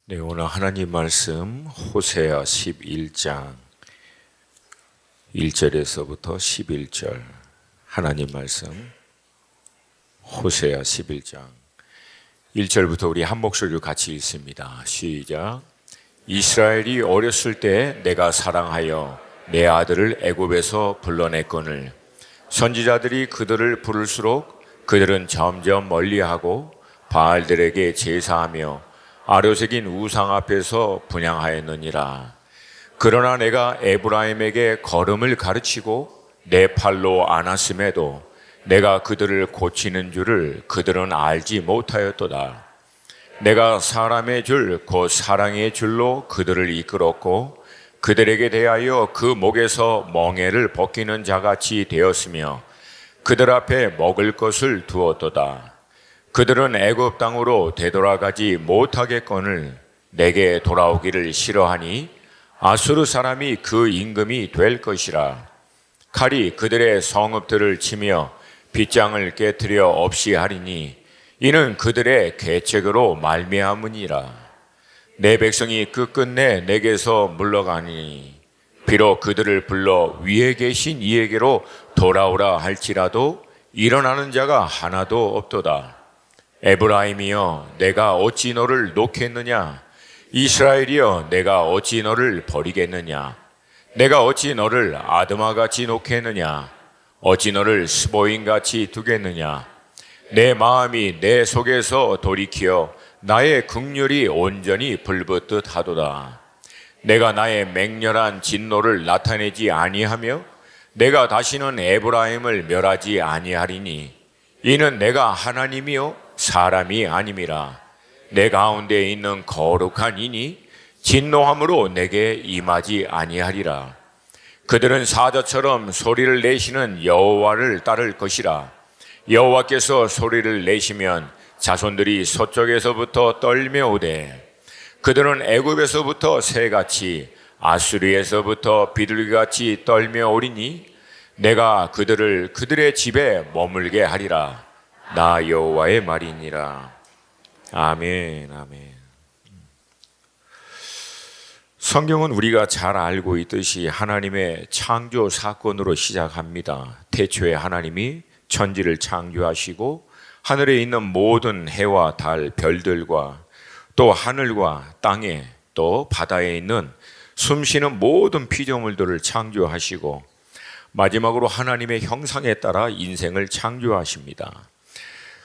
네, 오늘 하나님 말씀 호세아 11장 1절에서부터 11절 하나님 말씀 호세아 11장 1절부터 우리 한 목소리로 같이 읽습니다. 시작. 이스라엘이 어렸을 때 내가 사랑하여 내 아들을 애굽에서 불러냈거늘 선지자들이 그들을 부를수록 그들은 점점 멀리하고 바알들에게 제사하며 아료색인 우상 앞에서 분향하였느니라. 그러나 내가 에브라임에게 걸음을 가르치고 내 팔로 안았음에도 내가 그들을 고치는 줄을 그들은 알지 못하였도다. 내가 사람의 줄 곧 사랑의 줄로 그들을 이끌었고 그들에게 대하여 그 목에서 멍에를 벗기는 자같이 되었으며 그들 앞에 먹을 것을 두었도다. 그들은 애굽 땅으로 되돌아가지 못하겠거늘 내게 돌아오기를 싫어하니 아수르 사람이 그 임금이 될 것이라. 칼이 그들의 성읍들을 치며 빗장을 깨뜨려 없이 하리니 이는 그들의 계책으로 말미암으니라. 내 백성이 끝끝내 내게서 물러가니 비록 그들을 불러 위에 계신 이에게로 돌아오라 할지라도 일어나는 자가 하나도 없도다. 에브라임이여 내가 어찌 너를 놓겠느냐? 이스라엘이여 내가 어찌 너를 버리겠느냐? 내가 어찌 너를 아드마같이 놓겠느냐? 어찌 너를 스보임같이 두겠느냐? 내 마음이 내 속에서 돌이켜 나의 긍휼이 온전히 불붙듯 하도다. 내가 나의 맹렬한 진노를 나타내지 아니하며 내가 다시는 에브라임을 멸하지 아니하리니 이는 내가 하나님이요 사람이 아님이라. 내 가운데 있는 거룩한 이니 진노함으로 내게 임하지 아니하리라. 그들은 사자처럼 소리를 내시는 여호와를 따를 것이라. 여호와께서 소리를 내시면 자손들이 서쪽에서부터 떨며 오되 그들은 애굽에서부터 새같이 아수리에서부터 비둘기같이 떨며 오리니 내가 그들을 그들의 집에 머물게 하리라. 나 여호와의 말이니라. 아멘, 아멘. 성경은 우리가 잘 알고 있듯이 하나님의 창조 사건으로 시작합니다. 태초에 하나님이 천지를 창조하시고 하늘에 있는 모든 해와 달, 별들과 또 하늘과 땅에 또 바다에 있는 숨쉬는 모든 피조물들을 창조하시고 마지막으로 하나님의 형상에 따라 인생을 창조하십니다.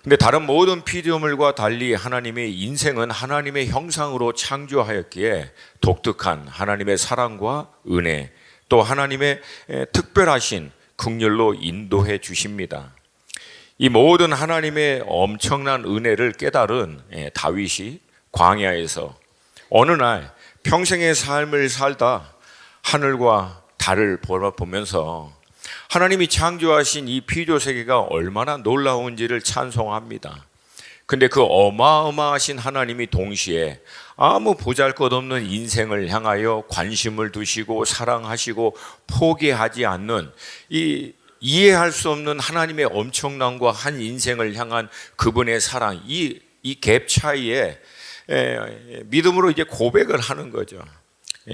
근데 다른 모든 피조물과 달리 하나님의 인생은 하나님의 형상으로 창조하였기에 독특한 하나님의 사랑과 은혜 또 하나님의 특별하신 긍휼로 인도해 주십니다. 이 모든 하나님의 엄청난 은혜를 깨달은 다윗이 광야에서 어느 날 평생의 삶을 살다 하늘과 달을 보면서 하나님이 창조하신 이 피조 세계가 얼마나 놀라운지를 찬송합니다. 근데 그 어마어마하신 하나님이 동시에 아무 보잘것없는 인생을 향하여 관심을 두시고 사랑하시고 포기하지 않는 이 이해할 수 없는 하나님의 엄청남과 한 인생을 향한 그분의 사랑, 이 갭 차이에 믿음으로 이제 고백을 하는 거죠.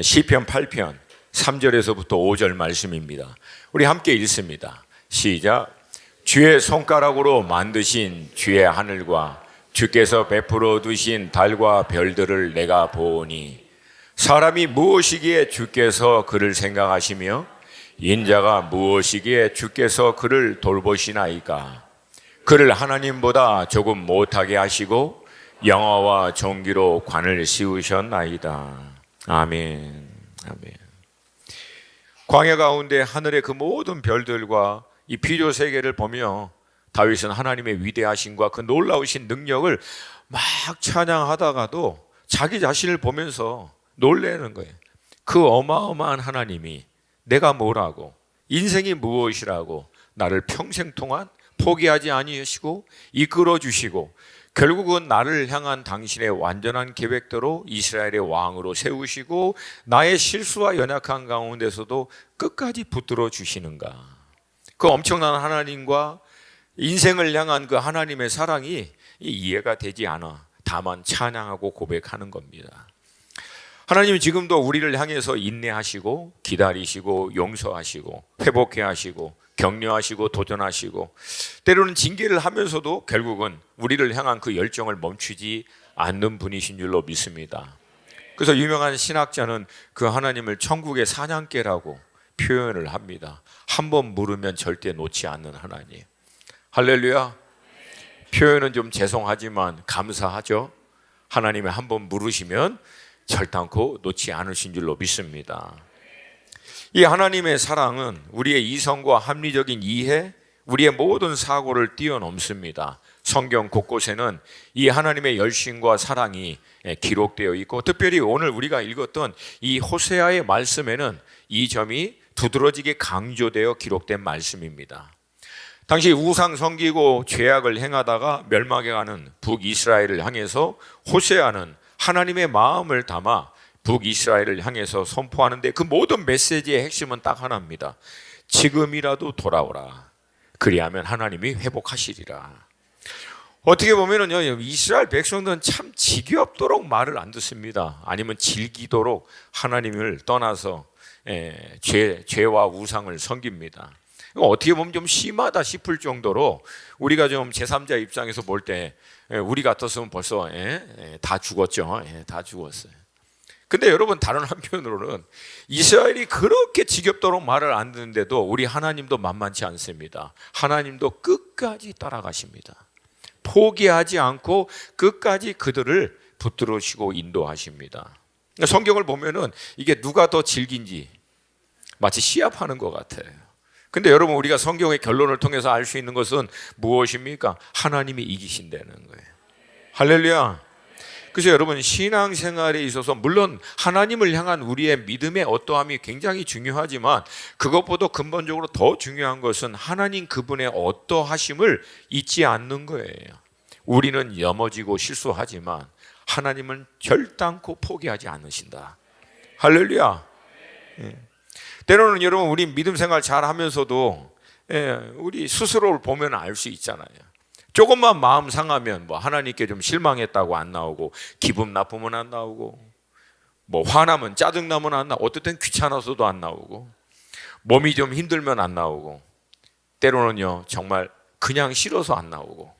시편 8편 3절에서부터 5절 말씀입니다. 우리 함께 읽습니다. 시작. 주의 손가락으로 만드신 주의 하늘과 주께서 베풀어 두신 달과 별들을 내가 보오니 사람이 무엇이기에 주께서 그를 생각하시며 인자가 무엇이기에 주께서 그를 돌보시나이까. 그를 하나님보다 조금 못하게 하시고 영화와 존귀로 관을 씌우셨나이다. 아멘. 아멘. 광야 가운데 하늘의 그 모든 별들과 이 피조 세계를 보며 다윗은 하나님의 위대하심과 그 놀라우신 능력을 막 찬양하다가도 자기 자신을 보면서 놀라는 거예요. 그 어마어마한 하나님이 내가 뭐라고, 인생이 무엇이라고 나를 평생 동안 포기하지 아니하시고 이끌어 주시고 결국은 나를 향한 당신의 완전한 계획대로 이스라엘의 왕으로 세우시고 나의 실수와 연약한 가운데서도 끝까지 붙들어 주시는가. 그 엄청난 하나님과 인생을 향한 그 하나님의 사랑이 이해가 되지 않아 다만 찬양하고 고백하는 겁니다. 하나님이 지금도 우리를 향해서 인내하시고 기다리시고 용서하시고 회복해 하시고 격려하시고 도전하시고 때로는 징계를 하면서도 결국은 우리를 향한 그 열정을 멈추지 않는 분이신 줄로 믿습니다. 그래서 유명한 신학자는 그 하나님을 천국의 사냥개라고 표현을 합니다. 한번 물으면 절대 놓지 않는 하나님. 할렐루야. 표현은 좀 죄송하지만 감사하죠. 하나님이 한번 물으시면 결단코 놓지 않으신 줄로 믿습니다. 이 하나님의 사랑은 우리의 이성과 합리적인 이해, 우리의 모든 사고를 뛰어넘습니다. 성경 곳곳에는 이 하나님의 열심과 사랑이 기록되어 있고, 특별히 오늘 우리가 읽었던 이 호세아의 말씀에는 이 점이 두드러지게 강조되어 기록된 말씀입니다. 당시 우상 섬기고 죄악을 행하다가 멸망해가는 북이스라엘을 향해서 호세아는 하나님의 마음을 담아 북이스라엘을 향해서 선포하는데, 그 모든 메시지의 핵심은 딱 하나입니다. 지금이라도 돌아오라. 그리하면 하나님이 회복하시리라. 어떻게 보면은요, 이스라엘 백성들은 참 지겹도록 말을 안 듣습니다. 아니면 즐기도록 하나님을 떠나서 죄와 우상을 섬깁니다. 어떻게 보면 좀 심하다 싶을 정도로 우리가 좀 제3자 입장에서 볼 때 우리 같았으면 벌써 다 죽었죠. 다 죽었어요. 근데 여러분, 다른 한편으로는 이스라엘이 그렇게 지겹도록 말을 안 듣는데도 우리 하나님도 만만치 않습니다. 하나님도 끝까지 따라가십니다. 포기하지 않고 끝까지 그들을 붙들으시고 인도하십니다. 성경을 보면은 이게 누가 더 질긴지 마치 시합하는 것 같아요. 근데 여러분, 우리가 성경의 결론을 통해서 알 수 있는 것은 무엇입니까? 하나님이 이기신다는 거예요. 할렐루야. 그래서 여러분, 신앙생활에 있어서 물론 하나님을 향한 우리의 믿음의 어떠함이 굉장히 중요하지만 그것보다 근본적으로 더 중요한 것은 하나님 그분의 어떠하심을 잊지 않는 거예요. 우리는 넘어지고 실수하지만 하나님은 결단코 포기하지 않으신다. 할렐루야. 때로는 여러분, 우리 믿음 생활 잘 하면서도 우리 스스로를 보면 알 수 있잖아요. 조금만 마음 상하면 뭐 하나님께 좀 실망했다고 안 나오고, 기분 나쁘면 안 나오고, 뭐 화나면 짜증나면 안 나오고, 어떨 땐 귀찮아서도 안 나오고, 몸이 좀 힘들면 안 나오고, 때로는요 정말 그냥 싫어서 안 나오고.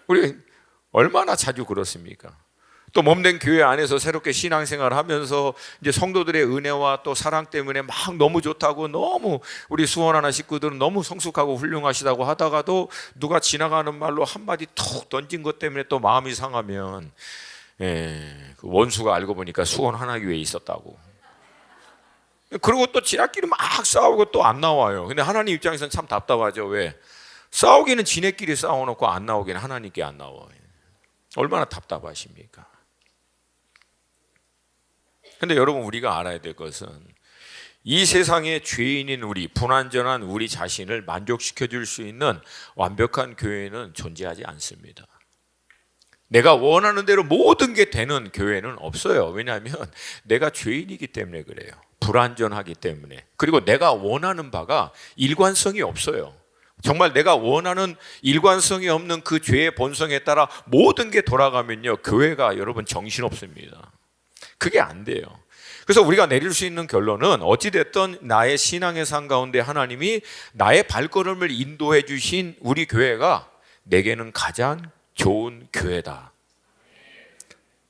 우리 얼마나 자주 그렇습니까? 또 몸된 교회 안에서 새롭게 신앙생활을 하면서 이제 성도들의 은혜와 또 사랑 때문에 막 너무 좋다고, 너무 우리 수원하나 식구들은 너무 성숙하고 훌륭하시다고 하다가도 누가 지나가는 말로 한마디 툭 던진 것 때문에 또 마음이 상하면 그 원수가 알고 보니까 수원 하나교회에 있었다고. 그리고 또 지나끼리 막 싸우고 또 안 나와요. 근데 하나님 입장에서는 참 답답하죠. 왜? 싸우기는 지네끼리 싸워놓고 안 나오기는 하나님께 안 나와요. 얼마나 답답하십니까? 근데 여러분, 우리가 알아야 될 것은 이 세상에 죄인인 우리, 불완전한 우리 자신을 만족시켜 줄 수 있는 완벽한 교회는 존재하지 않습니다. 내가 원하는 대로 모든 게 되는 교회는 없어요. 왜냐하면 내가 죄인이기 때문에 그래요. 불완전하기 때문에. 그리고 내가 원하는 바가 일관성이 없어요. 정말 내가 원하는 일관성이 없는 그 죄의 본성에 따라 모든 게 돌아가면요, 교회가 여러분 정신없습니다. 그게 안 돼요. 그래서 우리가 내릴 수 있는 결론은 어찌됐든 나의 신앙의 삶 가운데 하나님이 나의 발걸음을 인도해 주신 우리 교회가 내게는 가장 좋은 교회다.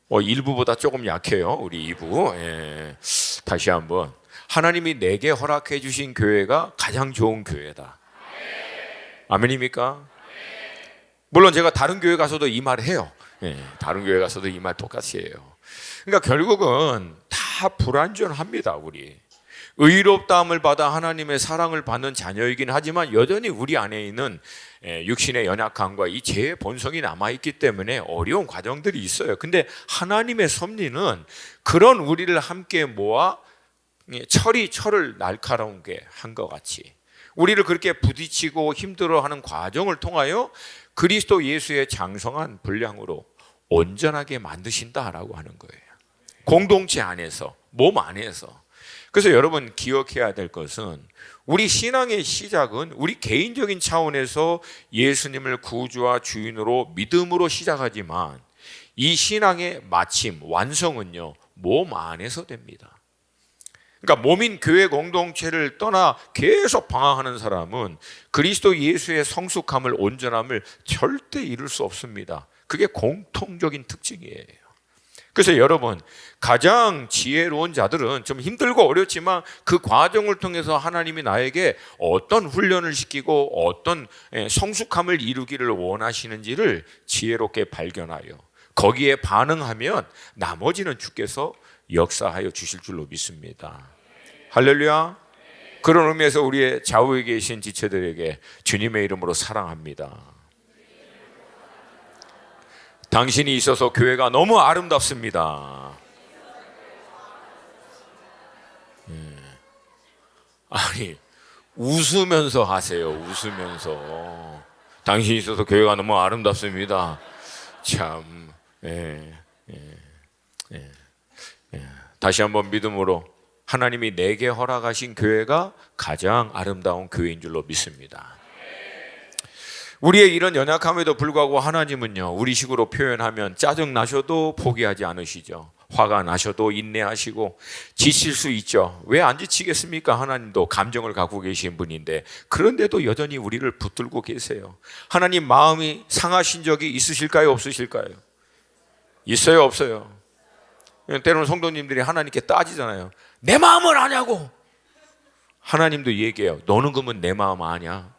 1부보다 조금 약해요. 우리 2부. 다시 한번. 하나님이 내게 허락해 주신 교회가 가장 좋은 교회다. 아멘입니까? 물론 제가 다른 교회 가서도 이 말을 해요. 다른 교회 가서도 이 말 똑같이 해요. 그러니까 결국은 다 불완전합니다. 우리 의롭다함을 받아 하나님의 사랑을 받는 자녀이긴 하지만 여전히 우리 안에 있는 육신의 연약함과 이 죄의 본성이 남아있기 때문에 어려운 과정들이 있어요. 근데 하나님의 섭리는 그런 우리를 함께 모아 철을 날카로운게 한 것 같이 우리를 그렇게 부딪히고 힘들어하는 과정을 통하여 그리스도 예수의 장성한 분량으로 온전하게 만드신다라고 하는 거예요. 공동체 안에서, 몸 안에서. 그래서 여러분 기억해야 될 것은 우리 신앙의 시작은 우리 개인적인 차원에서 예수님을 구주와 주인으로 믿음으로 시작하지만 이 신앙의 마침, 완성은요, 몸 안에서 됩니다. 그러니까 몸인 교회 공동체를 떠나 계속 방황하는 사람은 그리스도 예수의 성숙함을, 온전함을 절대 이룰 수 없습니다. 그게 공통적인 특징이에요. 그래서 여러분, 가장 지혜로운 자들은 좀 힘들고 어렵지만 그 과정을 통해서 하나님이 나에게 어떤 훈련을 시키고 어떤 성숙함을 이루기를 원하시는지를 지혜롭게 발견하여 거기에 반응하면 나머지는 주께서 역사하여 주실 줄로 믿습니다. 할렐루야. 그런 의미에서 우리의 좌우에 계신 지체들에게 주님의 이름으로 사랑합니다. 당신이 있어서 교회가 너무 아름답습니다. 아니, 웃으면서 하세요. 웃으면서. 당신이 있어서 교회가 너무 아름답습니다. 참. 다시 한번 믿음으로 하나님이 내게 허락하신 교회가 가장 아름다운 교회인 줄로 믿습니다. 우리의 이런 연약함에도 불구하고 하나님은요, 우리식으로 표현하면 짜증 나셔도 포기하지 않으시죠. 화가 나셔도 인내하시고, 지칠 수 있죠. 왜 안 지치겠습니까? 하나님도 감정을 갖고 계신 분인데, 그런데도 여전히 우리를 붙들고 계세요. 하나님 마음이 상하신 적이 있으실까요? 없으실까요? 있어요? 없어요? 때로는 성도님들이 하나님께 따지잖아요. 내 마음을 아냐고. 하나님도 얘기해요. 너는 그러면 내 마음 아냐?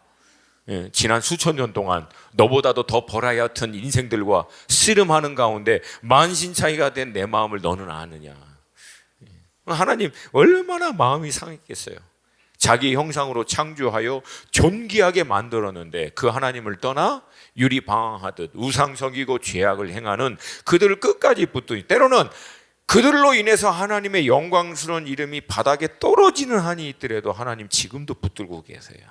지난 수천 년 동안 너보다도 더 버라이어트한 인생들과 씨름하는 가운데 만신창이가 된 내 마음을 너는 아느냐? 하나님 얼마나 마음이 상했겠어요. 자기 형상으로 창조하여 존귀하게 만들었는데 그 하나님을 떠나 유리방황하듯 우상석이고 죄악을 행하는 그들을 끝까지 붙드니, 때로는 그들로 인해서 하나님의 영광스러운 이름이 바닥에 떨어지는 한이 있더라도 하나님 지금도 붙들고 계세요.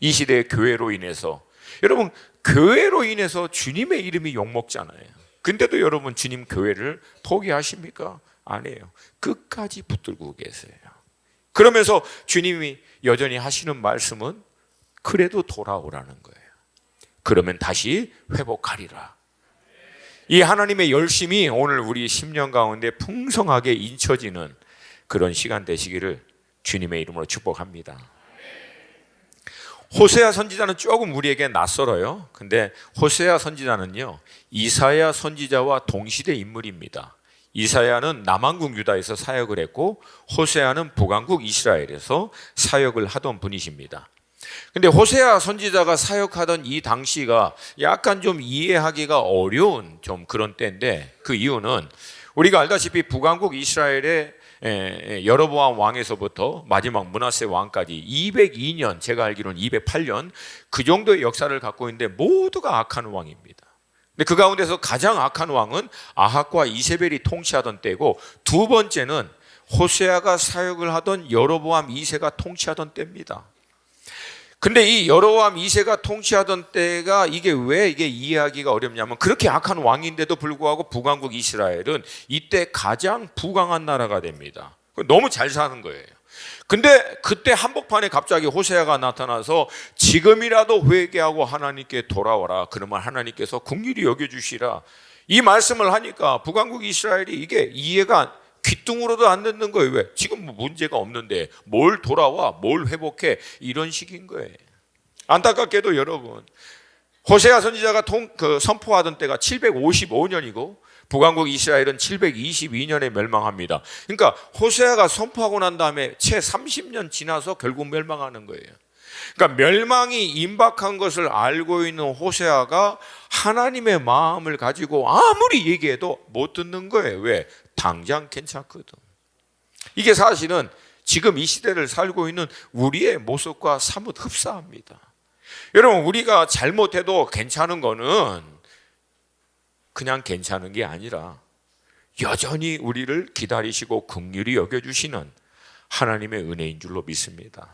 이 시대의 교회로 인해서, 여러분 교회로 인해서 주님의 이름이 욕먹잖아요. 근데도 여러분 주님 교회를 포기하십니까? 안 해요. 끝까지 붙들고 계세요. 그러면서 주님이 여전히 하시는 말씀은 그래도 돌아오라는 거예요. 그러면 다시 회복하리라. 이 하나님의 열심이 오늘 우리 10년 가운데 풍성하게 인쳐지는 그런 시간 되시기를 주님의 이름으로 축복합니다. 호세아 선지자는 조금 우리에게 낯설어요. 근데 호세아 선지자는요, 이사야 선지자와 동시대 인물입니다. 이사야는 남왕국 유다에서 사역을 했고 호세아는 북왕국 이스라엘에서 사역을 하던 분이십니다. 근데 호세아 선지자가 사역하던 이 당시가 약간 좀 이해하기가 어려운 좀 그런 때인데, 그 이유는 우리가 알다시피 북왕국 이스라엘의 여로보암 왕에서부터 마지막 므낫세 왕까지 202년, 제가 알기로는 208년 그 정도의 역사를 갖고 있는데 모두가 악한 왕입니다. 근데 그 가운데서 가장 악한 왕은 아합과 이세벨이 통치하던 때고, 두 번째는 호세아가 사역을 하던 여로보암 2세가 통치하던 때입니다. 근데 이 여로보암 2세가 통치하던 때가 이게 왜 이게 이해하기가 어렵냐면, 그렇게 악한 왕인데도 불구하고 북왕국 이스라엘은 이때 가장 부강한 나라가 됩니다. 너무 잘 사는 거예요. 근데 그때 한복판에 갑자기 호세아가 나타나서 지금이라도 회개하고 하나님께 돌아와라. 그러면 하나님께서 긍휼히 여겨주시라. 이 말씀을 하니까 북왕국 이스라엘이 이게 이해가 귀뚱으로도 안 듣는 거예요. 왜? 지금 뭐 문제가 없는데 뭘 돌아와, 뭘 회복해, 이런 식인 거예요. 안타깝게도 여러분, 호세아 선지자가 선포하던 때가 755년이고 북왕국 이스라엘은 722년에 멸망합니다. 그러니까 호세아가 선포하고 난 다음에 채 30년 지나서 결국 멸망하는 거예요. 그러니까 멸망이 임박한 것을 알고 있는 호세아가 하나님의 마음을 가지고 아무리 얘기해도 못 듣는 거예요. 왜? 당장 괜찮거든. 이게 사실은 지금 이 시대를 살고 있는 우리의 모습과 사뭇 흡사합니다. 여러분, 우리가 잘못해도 괜찮은 거는 그냥 괜찮은 게 아니라 여전히 우리를 기다리시고 긍휼히 여겨주시는 하나님의 은혜인 줄로 믿습니다.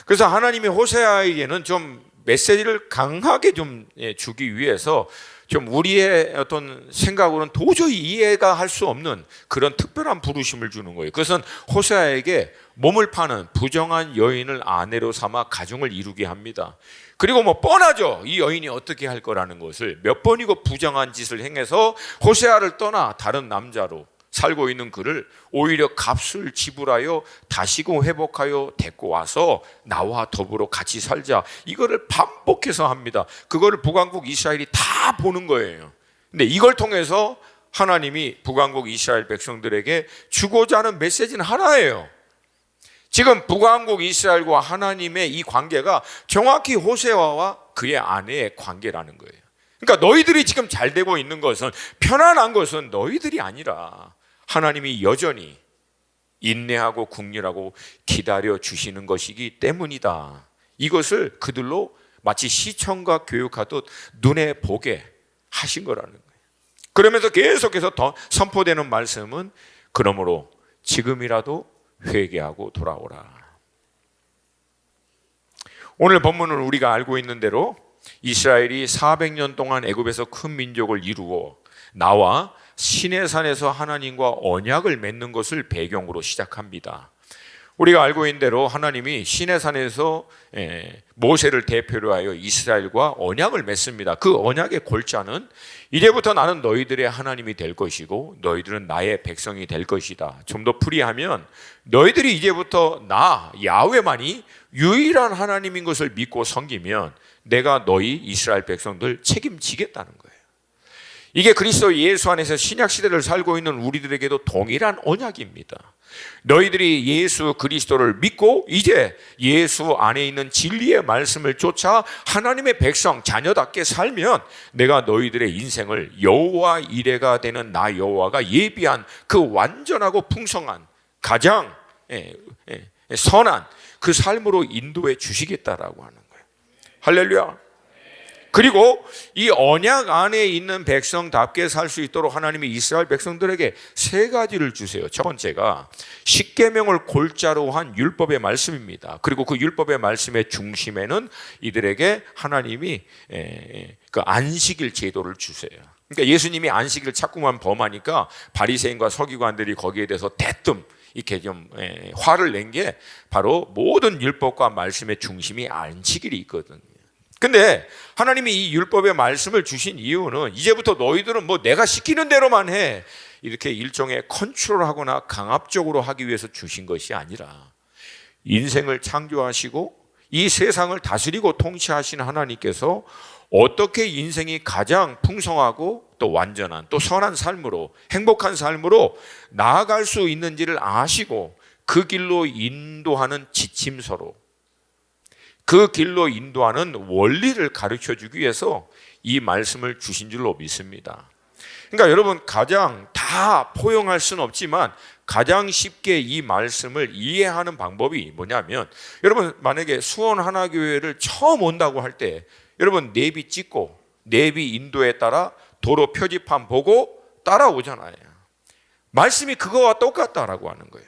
그래서 하나님이 호세아에게는 좀 메시지를 강하게 좀 주기 위해서 좀 우리의 어떤 생각으로는 도저히 이해가 할 수 없는 그런 특별한 부르심을 주는 거예요. 그것은 호세아에게 몸을 파는 부정한 여인을 아내로 삼아 가정을 이루게 합니다. 그리고 뭐 뻔하죠. 이 여인이 어떻게 할 거라는 것을. 몇 번이고 부정한 짓을 행해서 호세아를 떠나 다른 남자로 살고 있는 그를 오히려 값을 지불하여 다시금 회복하여 데리고 와서 나와 더불어 같이 살자, 이거를 반복해서 합니다. 그거를 북왕국 이스라엘이 다 보는 거예요. 근데 이걸 통해서 하나님이 북왕국 이스라엘 백성들에게 주고자 하는 메시지는 하나예요. 지금 북왕국 이스라엘과 하나님의 이 관계가 정확히 호세아와 그의 아내의 관계라는 거예요. 그러니까 너희들이 지금 잘 되고 있는 것은, 편안한 것은 너희들이 아니라 하나님이 여전히 인내하고 긍휼하고 기다려 주시는 것이기 때문이다. 이것을 그들로 마치 시청과 교육하듯 눈에 보게 하신 거라는 거예요. 그러면서 계속해서 더 선포되는 말씀은, 그러므로 지금이라도 회개하고 돌아오라. 오늘 본문은 우리가 알고 있는 대로 이스라엘이 400년 동안 애굽에서 큰 민족을 이루어 나와 시내산에서 하나님과 언약을 맺는 것을 배경으로 시작합니다. 우리가 알고 있는 대로 하나님이 시내산에서 모세를 대표로 하여 이스라엘과 언약을 맺습니다. 그 언약의 골자는, 이제부터 나는 너희들의 하나님이 될 것이고 너희들은 나의 백성이 될 것이다. 좀 더 풀이하면, 너희들이 이제부터 나 야훼만이 유일한 하나님인 것을 믿고 섬기면 내가 너희 이스라엘 백성들 책임지겠다는 거예요. 이게 그리스도 예수 안에서 신약 시대를 살고 있는 우리들에게도 동일한 언약입니다. 너희들이 예수 그리스도를 믿고 이제 예수 안에 있는 진리의 말씀을 쫓아 하나님의 백성, 자녀답게 살면 내가 너희들의 인생을 여호와 이레가 되는 나 여호와가 예비한 그 완전하고 풍성한, 가장 선한 그 삶으로 인도해 주시겠다라고 하는 거예요. 할렐루야. 그리고 이 언약 안에 있는 백성답게 살 수 있도록 하나님이 이스라엘 백성들에게 세 가지를 주세요. 첫 번째가 십계명을 골자로 한 율법의 말씀입니다. 그리고 그 율법의 말씀의 중심에는 이들에게 하나님이 그 안식일 제도를 주세요. 그러니까 예수님이 안식일을 자꾸만 범하니까 바리새인과 서기관들이 거기에 대해서 대뜸 이렇게 좀 화를 낸 게, 바로 모든 율법과 말씀의 중심이 안식일이 있거든요. 근데 하나님이 이 율법의 말씀을 주신 이유는, 이제부터 너희들은 뭐 내가 시키는 대로만 해, 이렇게 일종의 컨트롤하거나 강압적으로 하기 위해서 주신 것이 아니라, 인생을 창조하시고 이 세상을 다스리고 통치하신 하나님께서 어떻게 인생이 가장 풍성하고 또 완전한, 또 선한 삶으로, 행복한 삶으로 나아갈 수 있는지를 아시고 그 길로 인도하는 지침서로, 그 길로 인도하는 원리를 가르쳐주기 위해서 이 말씀을 주신 줄로 믿습니다. 그러니까 여러분, 가장 다 포용할 수는 없지만 가장 쉽게 이 말씀을 이해하는 방법이 뭐냐면, 여러분 만약에 수원 하나교회를 처음 온다고 할 때 여러분 내비 찍고 내비 인도에 따라 도로 표지판 보고 따라오잖아요. 말씀이 그거와 똑같다라고 하는 거예요.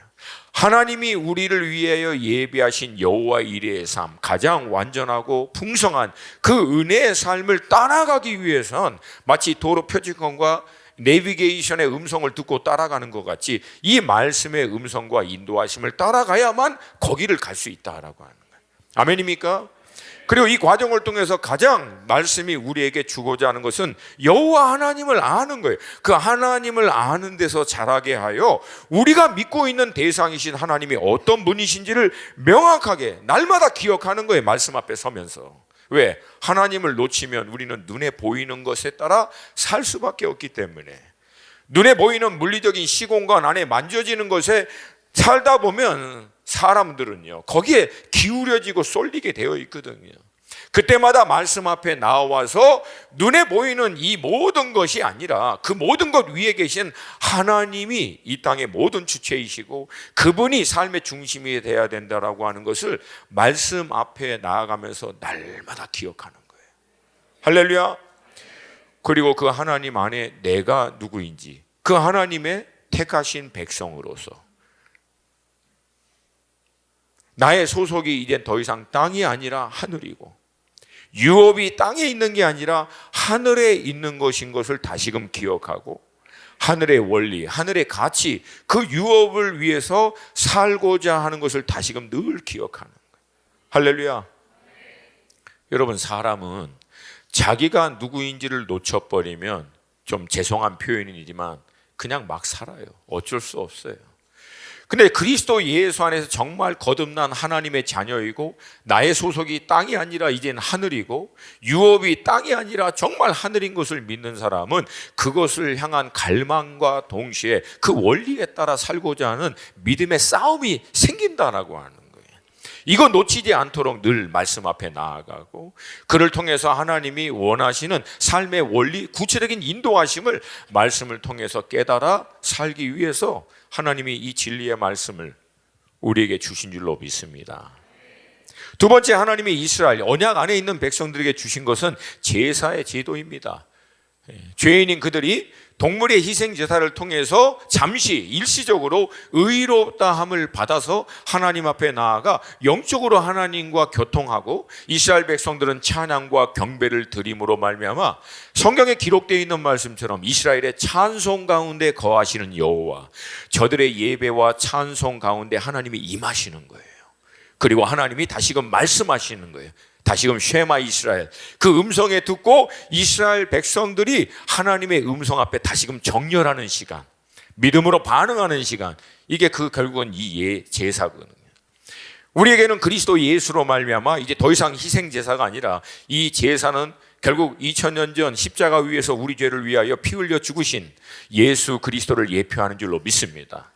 하나님이 우리를 위하여 예비하신 여호와 이레의 삶, 가장 완전하고 풍성한 그 은혜의 삶을 따라가기 위해선 마치 도로 표지판과 내비게이션의 음성을 듣고 따라가는 것 같이 이 말씀의 음성과 인도하심을 따라가야만 거기를 갈 수 있다라고 하는 거예요. 아멘입니까? 그리고 이 과정을 통해서 가장 말씀이 우리에게 주고자 하는 것은 여호와 하나님을 아는 거예요. 그 하나님을 아는 데서 자라게 하여 우리가 믿고 있는 대상이신 하나님이 어떤 분이신지를 명확하게 날마다 기억하는 거예요. 말씀 앞에 서면서. 왜? 하나님을 놓치면 우리는 눈에 보이는 것에 따라 살 수밖에 없기 때문에, 눈에 보이는 물리적인 시공간 안에 만져지는 것에 살다 보면 사람들은요 거기에 기울여지고 쏠리게 되어 있거든요. 그때마다 말씀 앞에 나와서 눈에 보이는 이 모든 것이 아니라 그 모든 것 위에 계신 하나님이 이 땅의 모든 주체이시고 그분이 삶의 중심이 되어야 된다라고 하는 것을 말씀 앞에 나아가면서 날마다 기억하는 거예요. 할렐루야. 그리고 그 하나님 안에 내가 누구인지, 그 하나님의 택하신 백성으로서 나의 소속이 이제 더 이상 땅이 아니라 하늘이고, 유업이 땅에 있는 게 아니라 하늘에 있는 것인 것을 다시금 기억하고, 하늘의 원리, 하늘의 가치, 그 유업을 위해서 살고자 하는 것을 다시금 늘 기억하는 거예요. 할렐루야. 여러분, 사람은 자기가 누구인지를 놓쳐버리면, 좀 죄송한 표현이지만 그냥 막 살아요. 어쩔 수 없어요. 근데 그리스도 예수 안에서 정말 거듭난 하나님의 자녀이고, 나의 소속이 땅이 아니라 이젠 하늘이고, 유업이 땅이 아니라 정말 하늘인 것을 믿는 사람은 그것을 향한 갈망과 동시에 그 원리에 따라 살고자 하는 믿음의 싸움이 생긴다라고 하는 거예요. 이거 놓치지 않도록 늘 말씀 앞에 나아가고, 그를 통해서 하나님이 원하시는 삶의 원리, 구체적인 인도하심을 말씀을 통해서 깨달아 살기 위해서 하나님이 이 진리의 말씀을 우리에게 주신 줄로 믿습니다. 두 번째, 하나님이 이스라엘 언약 안에 있는 백성들에게 주신 것은 제사의 제도입니다. 죄인인 그들이 동물의 희생 제사를 통해서 잠시 일시적으로 의롭다함을 받아서 하나님 앞에 나아가 영적으로 하나님과 교통하고, 이스라엘 백성들은 찬양과 경배를 드림으로 말미암아 성경에 기록되어 있는 말씀처럼 이스라엘의 찬송 가운데 거하시는 여호와, 저들의 예배와 찬송 가운데 하나님이 임하시는 거예요. 그리고 하나님이 다시금 말씀하시는 거예요. 다시금 쉐마 이스라엘, 그 음성에 듣고 이스라엘 백성들이 하나님의 음성 앞에 다시금 정렬하는 시간, 믿음으로 반응하는 시간, 이게 결국은 이 제사거든요. 우리에게는 그리스도 예수로 말미암아 이제 더 이상 희생 제사가 아니라, 이 제사는 결국 2000년 전 십자가 위에서 우리 죄를 위하여 피 흘려 죽으신 예수 그리스도를 예표하는 줄로 믿습니다.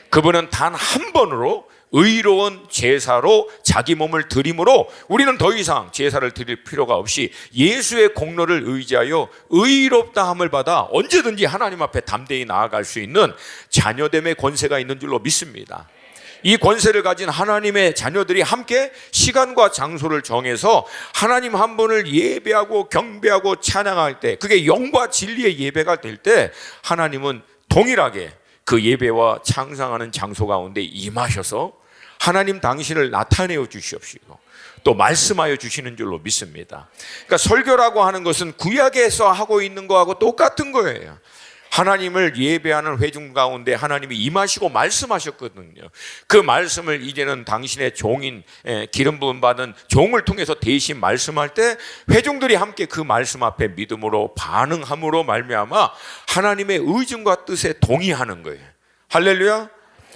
그분은 단 한 번으로 의로운 제사로 자기 몸을 드림으로 우리는 더 이상 제사를 드릴 필요가 없이 예수의 공로를 의지하여 의롭다함을 받아 언제든지 하나님 앞에 담대히 나아갈 수 있는 자녀됨의 권세가 있는 줄로 믿습니다. 이 권세를 가진 하나님의 자녀들이 함께 시간과 장소를 정해서 하나님 한 분을 예배하고 경배하고 찬양할 때, 그게 영과 진리의 예배가 될 때 하나님은 동일하게 그 예배와 창상하는 장소 가운데 임하셔서 하나님 당신을 나타내어 주시옵시고 또 말씀하여 주시는 줄로 믿습니다. 그러니까 설교라고 하는 것은 구약에서 하고 있는 거하고 똑같은 거예요. 하나님을 예배하는 회중 가운데 하나님이 임하시고 말씀하셨거든요. 그 말씀을 이제는 당신의 종인, 기름 부음 받은 종을 통해서 대신 말씀할 때 회중들이 함께 그 말씀 앞에 믿음으로 반응함으로 말미암아 하나님의 의중과 뜻에 동의하는 거예요. 할렐루야.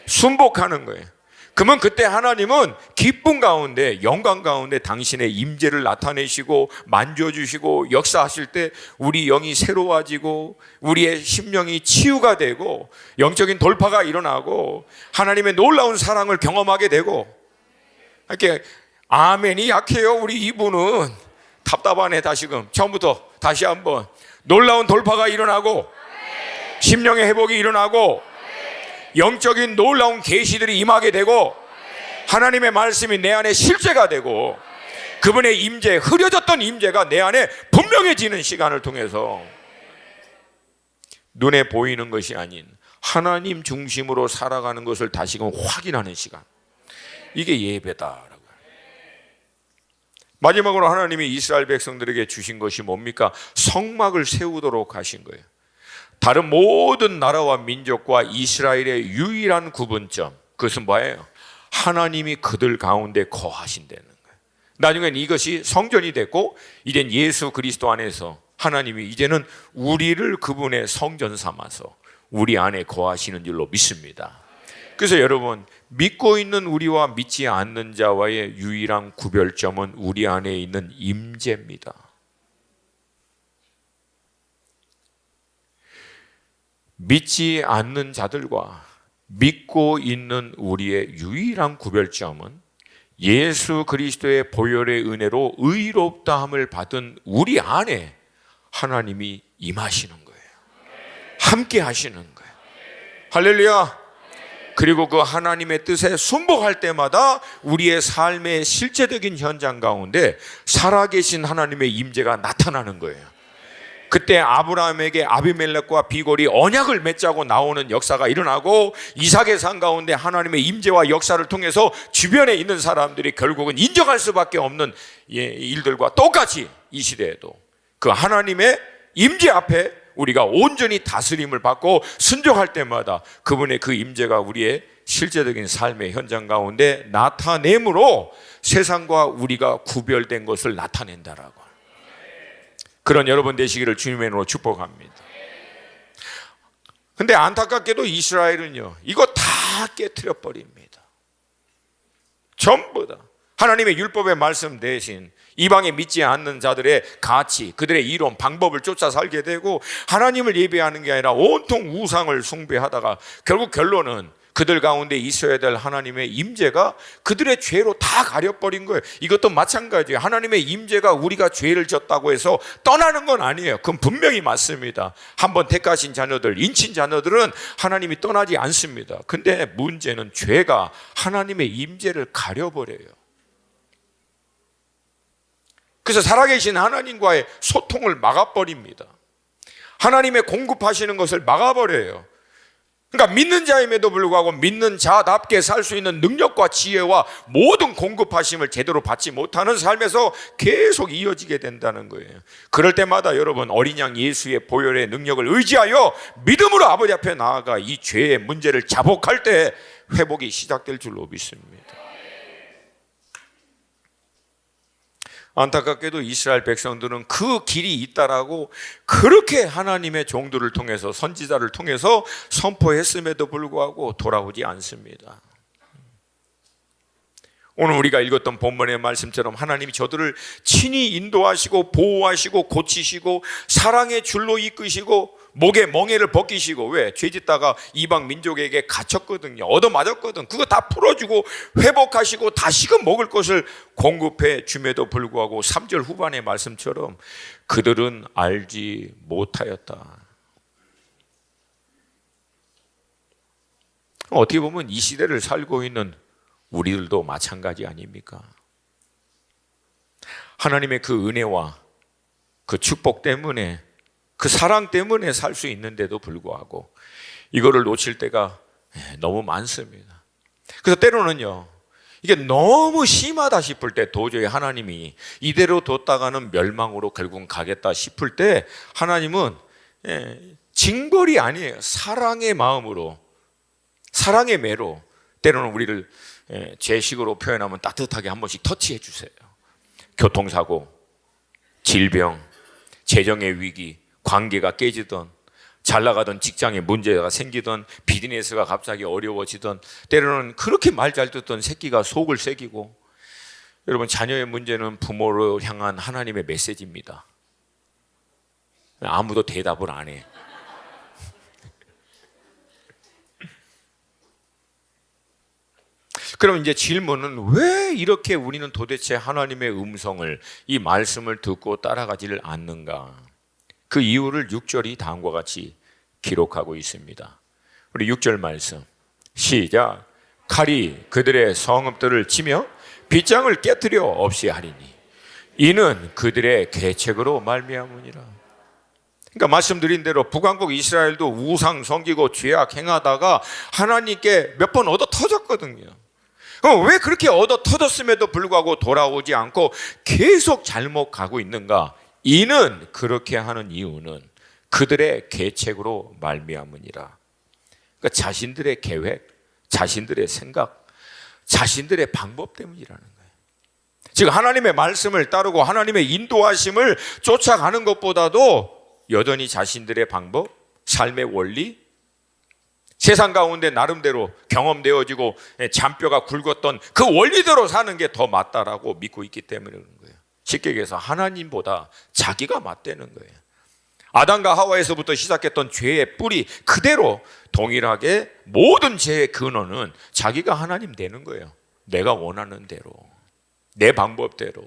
순복하는 거예요. 그러면 그때 하나님은 기쁨 가운데, 영광 가운데 당신의 임재를 나타내시고 만져주시고 역사하실 때 우리 영이 새로워지고 우리의 심령이 치유가 되고 영적인 돌파가 일어나고 하나님의 놀라운 사랑을 경험하게 되고. 이렇게 아멘이 약해요. 우리 이분은 답답하네. 다시금 처음부터 다시 한번 놀라운 돌파가 일어나고 심령의 회복이 일어나고 영적인 놀라운 계시들이 임하게 되고 하나님의 말씀이 내 안에 실제가 되고 그분의 임재, 흐려졌던 임재가 내 안에 분명해지는 시간을 통해서 눈에 보이는 것이 아닌 하나님 중심으로 살아가는 것을 다시금 확인하는 시간, 이게 예배다라고. 마지막으로 하나님이 이스라엘 백성들에게 주신 것이 뭡니까? 성막을 세우도록 하신 거예요. 다른 모든 나라와 민족과 이스라엘의 유일한 구분점, 그것은 뭐예요? 하나님이 그들 가운데 거하신다는 거예요. 나중엔 이것이 성전이 됐고 이젠 예수 그리스도 안에서 하나님이 이제는 우리를 그분의 성전 삼아서 우리 안에 거하시는 줄로 믿습니다. 그래서 여러분, 믿고 있는 우리와 믿지 않는 자와의 유일한 구별점은 우리 안에 있는 임재입니다. 믿지 않는 자들과 믿고 있는 우리의 유일한 구별점은 예수 그리스도의 보혈의 은혜로 의롭다함을 받은 우리 안에 하나님이 임하시는 거예요. 함께 하시는 거예요. 할렐루야. 그리고 그 하나님의 뜻에 순복할 때마다 우리의 삶의 실제적인 현장 가운데 살아계신 하나님의 임재가 나타나는 거예요. 그때 아브라함에게 아비멜렉과 비골이 언약을 맺자고 나오는 역사가 일어나고 이삭의 산 가운데 하나님의 임재와 역사를 통해서 주변에 있는 사람들이 결국은 인정할 수밖에 없는 일들과 똑같이 이 시대에도 그 하나님의 임재 앞에 우리가 온전히 다스림을 받고 순종할 때마다 그분의 그 임재가 우리의 실제적인 삶의 현장 가운데 나타내므로 세상과 우리가 구별된 것을 나타낸다라고. 그런 여러분 되시기를 주님의 이름으로 축복합니다. 근데 안타깝게도 이스라엘은요, 이거 다 깨트려 버립니다. 전부 다 하나님의 율법의 말씀 대신 이방에 믿지 않는 자들의 가치, 그들의 이론, 방법을 쫓아 살게 되고, 하나님을 예배하는 게 아니라 온통 우상을 숭배하다가 결국 결론은 그들 가운데 있어야 될 하나님의 임재가 그들의 죄로 다 가려버린 거예요. 이것도 마찬가지예요. 하나님의 임재가 우리가 죄를 졌다고 해서 떠나는 건 아니에요. 그건 분명히 맞습니다. 한번 택하신 자녀들, 인친 자녀들은 하나님이 떠나지 않습니다. 근데 문제는 죄가 하나님의 임재를 가려버려요. 그래서 살아계신 하나님과의 소통을 막아버립니다. 하나님의 공급하시는 것을 막아버려요. 그러니까 믿는 자임에도 불구하고 믿는 자답게 살 수 있는 능력과 지혜와 모든 공급하심을 제대로 받지 못하는 삶에서 계속 이어지게 된다는 거예요. 그럴 때마다 여러분, 어린 양 예수의 보혈의 능력을 의지하여 믿음으로 아버지 앞에 나아가 이 죄의 문제를 자복할 때 회복이 시작될 줄로 믿습니다. 안타깝게도 이스라엘 백성들은 그 길이 있다라고 그렇게 하나님의 종들을 통해서, 선지자를 통해서 선포했음에도 불구하고 돌아오지 않습니다. 오늘 우리가 읽었던 본문의 말씀처럼 하나님이 저들을 친히 인도하시고 보호하시고 고치시고 사랑의 줄로 이끄시고 목에 멍에를 벗기시고, 왜? 죄짓다가 이방 민족에게 갇혔거든요. 얻어맞았거든. 그거 다 풀어주고 회복하시고 다시금 먹을 것을 공급해 줌에도 불구하고 3절 후반의 말씀처럼 그들은 알지 못하였다. 어떻게 보면 이 시대를 살고 있는 우리들도 마찬가지 아닙니까? 하나님의 그 은혜와 그 축복 때문에, 그 사랑 때문에 살 수 있는데도 불구하고 이거를 놓칠 때가 너무 많습니다. 그래서 때로는요, 이게 너무 심하다 싶을 때, 도저히 하나님이 이대로 뒀다가는 멸망으로 결국은 가겠다 싶을 때 하나님은 징벌이 아니에요. 사랑의 마음으로, 사랑의 매로 때로는 우리를 제 식으로 표현하면 따뜻하게 한 번씩 터치해 주세요. 교통사고, 질병, 재정의 위기, 관계가 깨지던, 잘 나가던 직장에 문제가 생기던, 비즈니스가 갑자기 어려워지던, 때로는 그렇게 말 잘 듣던 새끼가 속을 새기고. 여러분, 자녀의 문제는 부모를 향한 하나님의 메시지입니다. 아무도 대답을 안 해. 그럼 이제 질문은, 왜 이렇게 우리는 도대체 하나님의 음성을, 이 말씀을 듣고 따라가지를 않는가? 그 이유를 6절이 다음과 같이 기록하고 있습니다. 우리 6절 말씀 시작. 칼이 그들의 성읍들을 치며 빗장을 깨뜨려 없이 하리니 이는 그들의 계책으로 말미암으니라. 그러니까 말씀드린 대로 북왕국 이스라엘도 우상 섬기고 죄악 행하다가 하나님께 몇 번 얻어 터졌거든요. 왜 그렇게 얻어 터졌음에도 불구하고 돌아오지 않고 계속 잘못 가고 있는가? 이는, 그렇게 하는 이유는 그들의 계책으로 말미암으니라. 그러니까 자신들의 계획, 자신들의 생각, 자신들의 방법 때문이라는 거예요. 즉 하나님의 말씀을 따르고 하나님의 인도하심을 쫓아가는 것보다도 여전히 자신들의 방법, 삶의 원리, 세상 가운데 나름대로 경험되어지고 잔뼈가 굵었던 그 원리대로 사는 게 더 맞다라고 믿고 있기 때문에 그런 거예요. 쉽게 얘기해서 하나님보다 자기가 맞대는 거예요. 아담과 하와에서부터 시작했던 죄의 뿌리 그대로 동일하게 모든 죄의 근원은 자기가 하나님 되는 거예요. 내가 원하는 대로, 내 방법대로.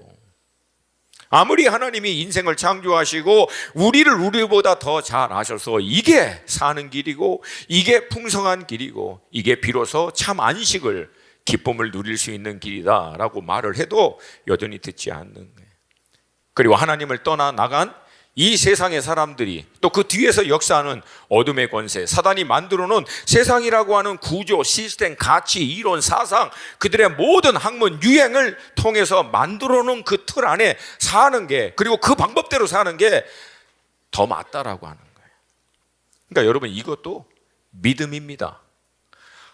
아무리 하나님이 인생을 창조하시고 우리를 우리보다 더 잘 아셔서 이게 사는 길이고 이게 풍성한 길이고 이게 비로소 참 안식을, 기쁨을 누릴 수 있는 길이다라고 말을 해도 여전히 듣지 않는 거예요. 그리고 하나님을 떠나 나간 이 세상의 사람들이, 또 그 뒤에서 역사하는 어둠의 권세, 사단이 만들어 놓은 세상이라고 하는 구조, 시스템, 가치, 이론, 사상, 그들의 모든 학문, 유행을 통해서 만들어 놓은 그 틀 안에 사는 게, 그리고 그 방법대로 사는 게 더 맞다라고 하는 거예요. 그러니까 여러분, 이것도 믿음입니다.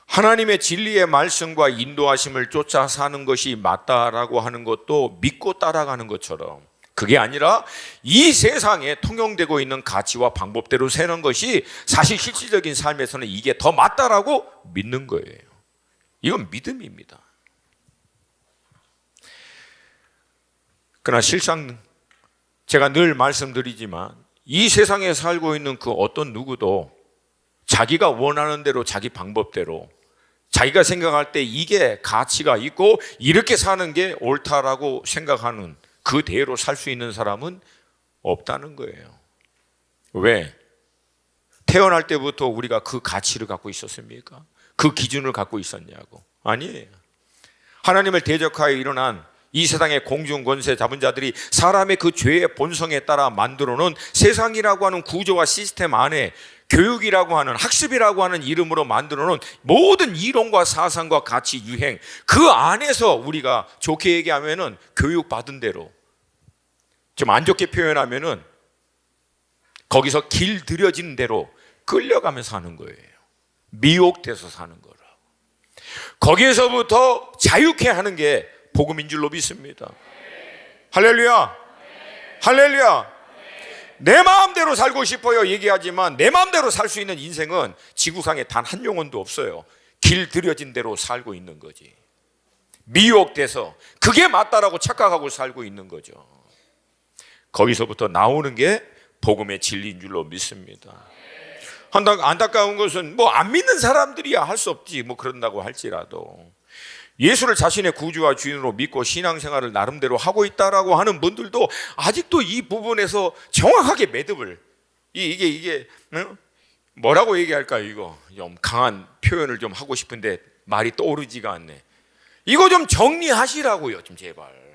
하나님의 진리의 말씀과 인도하심을 쫓아 사는 것이 맞다라고 하는 것도 믿고 따라가는 것처럼, 그게 아니라 이 세상에 통용되고 있는 가치와 방법대로 사는 것이 사실 실질적인 삶에서는 이게 더 맞다라고 믿는 거예요. 이건 믿음입니다. 그러나 실상 제가 늘 말씀드리지만 이 세상에 살고 있는 그 어떤 누구도 자기가 원하는 대로 자기 방법대로 자기가 생각할 때 이게 가치가 있고 이렇게 사는 게 옳다라고 생각하는 그대로 살 수 있는 사람은 없다는 거예요. 왜? 태어날 때부터 우리가 그 가치를 갖고 있었습니까? 그 기준을 갖고 있었냐고? 아니에요. 하나님을 대적하여 일어난 이 세상의 공중 권세 잡은 자들이 사람의 그 죄의 본성에 따라 만들어 놓은 세상이라고 하는 구조와 시스템 안에 교육이라고 하는, 학습이라고 하는 이름으로 만들어 놓은 모든 이론과 사상과 가치, 유행, 그 안에서 우리가 좋게 얘기하면은 교육받은 대로, 좀 안 좋게 표현하면은 거기서 길들여진 대로 끌려가면서 사는 거예요. 미혹돼서 사는 거라고. 거기에서부터 자유케 하는 게 복음인 줄로 믿습니다. 할렐루야. 할렐루야. 내 마음대로 살고 싶어요 얘기하지만 내 마음대로 살 수 있는 인생은 지구상에 단 한 영혼도 없어요. 길들여진 대로 살고 있는 거지. 미혹돼서 그게 맞다라고 착각하고 살고 있는 거죠. 거기서부터 나오는 게 복음의 진리인 줄로 믿습니다. 안타까운 것은 뭐 안 믿는 사람들이야 할 수 없지, 뭐 그런다고 할지라도 예수를 자신의 구주와 주인으로 믿고 신앙생활을 나름대로 하고 있다라고 하는 분들도 아직도 이 부분에서 정확하게 매듭을, 이게 뭐라고 얘기할까요? 이거 좀 강한 표현을 좀 하고 싶은데 말이 떠오르지가 않네. 이거 좀 정리하시라고요, 좀 제발.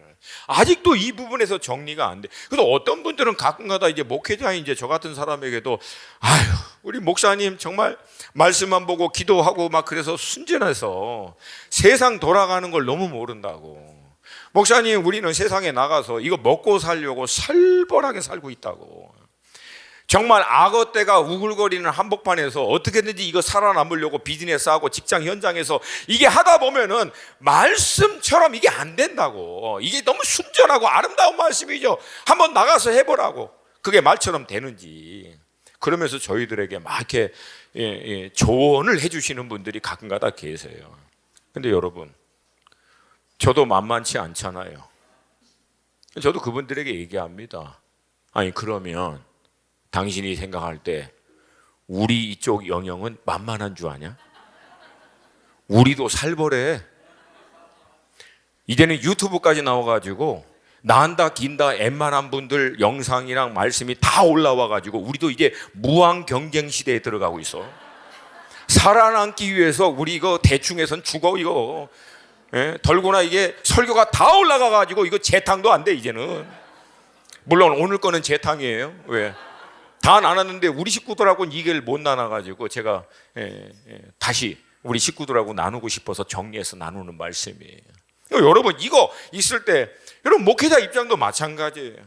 아직도 이 부분에서 정리가 안 돼. 그래서 어떤 분들은 가끔가다 이제 목회자인 이제 저 같은 사람에게도 아유, 우리 목사님 정말 말씀만 보고 기도하고 막 그래서 순전해서 세상 돌아가는 걸 너무 모른다고. 목사님, 우리는 세상에 나가서 이거 먹고 살려고 살벌하게 살고 있다고. 정말 악어 떼가 우글거리는 한복판에서 어떻게든지 이거 살아남으려고 비즈니스 하고 직장 현장에서 이게 하다 보면은 말씀처럼 이게 안 된다고. 이게 너무 순전하고 아름다운 말씀이죠. 한번 나가서 해보라고. 그게 말처럼 되는지. 그러면서 저희들에게 막 이렇게 조언을 해주시는 분들이 가끔가다 계세요. 근데 여러분, 저도 만만치 않잖아요. 저도 그분들에게 얘기합니다. 아니, 그러면 당신이 생각할 때 우리 이쪽 영역은 만만한 줄 아냐? 우리도 살벌해. 이제는 유튜브까지 나와가지고 난다 긴다 웬만한 분들 영상이랑 말씀이 다 올라와가지고 우리도 이제 무한 경쟁 시대에 들어가고 있어. 살아남기 위해서 우리 이거 대충해선 죽어 이거. 덜구나 이게 설교가 다 올라가가지고 이거 재탕도 안 돼 이제는. 물론 오늘 거는 재탕이에요. 왜? 다 나눴는데 우리 식구들하고는 이걸 못 나눠가지고 제가 다시 우리 식구들하고 나누고 싶어서 정리해서 나누는 말씀이에요. 여러분, 이거 있을 때 여러분 목회자 입장도 마찬가지예요.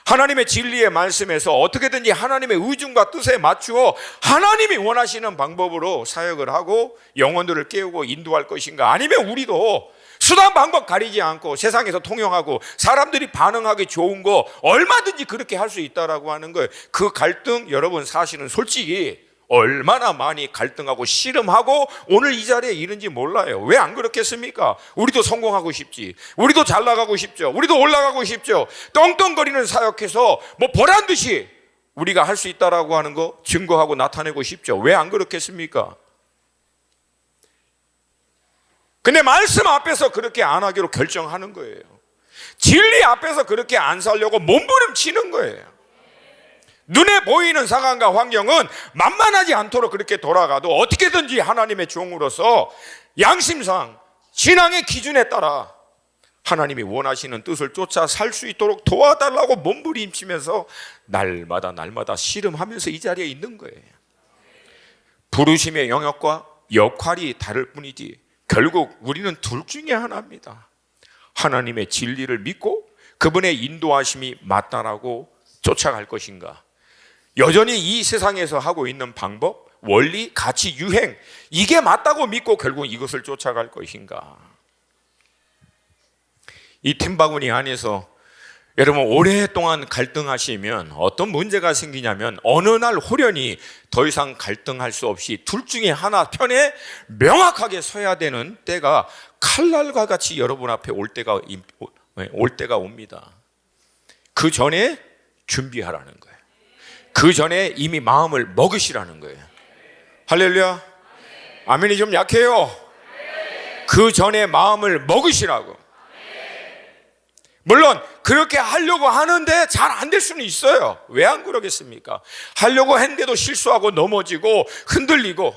하나님의 진리의 말씀에서 어떻게든지 하나님의 의중과 뜻에 맞추어 하나님이 원하시는 방법으로 사역을 하고 영혼들을 깨우고 인도할 것인가, 아니면 우리도 수단 방법 가리지 않고 세상에서 통용하고 사람들이 반응하기 좋은 거 얼마든지 그렇게 할 수 있다라고 하는 거예요. 그 갈등, 여러분 사실은 솔직히 얼마나 많이 갈등하고 씨름하고 오늘 이 자리에 이른지 몰라요. 왜 안 그렇겠습니까? 우리도 성공하고 싶지, 우리도 잘 나가고 싶죠, 우리도 올라가고 싶죠. 떵떵거리는 사역해서 뭐 보란 듯이 우리가 할 수 있다라고 하는 거 증거하고 나타내고 싶죠. 왜 안 그렇겠습니까? 근데 말씀 앞에서 그렇게 안 하기로 결정하는 거예요. 진리 앞에서 그렇게 안 살려고 몸부림치는 거예요. 눈에 보이는 상황과 환경은 만만하지 않도록 그렇게 돌아가도 어떻게든지 하나님의 종으로서 양심상 신앙의 기준에 따라 하나님이 원하시는 뜻을 쫓아 살 수 있도록 도와달라고 몸부림치면서 날마다 씨름하면서 이 자리에 있는 거예요. 부르심의 영역과 역할이 다를 뿐이지 결국 우리는 둘 중에 하나입니다. 하나님의 진리를 믿고 그분의 인도하심이 맞다라고 쫓아갈 것인가, 여전히 이 세상에서 하고 있는 방법, 원리, 가치, 유행, 이게 맞다고 믿고 결국 이것을 쫓아갈 것인가? 이 틈바구니 안에서 여러분 오랫동안 갈등하시면 어떤 문제가 생기냐면 어느 날 호련히 더 이상 갈등할 수 없이 둘 중에 하나 편에 명확하게 서야 되는 때가 칼날과 같이 여러분 앞에 올 때가 옵니다. 그 전에 준비하라는 거예요. 그 전에 이미 마음을 먹으시라는 거예요. 할렐루야. 아멘이 좀 약해요. 그 전에 마음을 먹으시라고. 물론 그렇게 하려고 하는데 잘 안 될 수는 있어요. 왜 안 그러겠습니까? 하려고 했는데도 실수하고 넘어지고 흔들리고,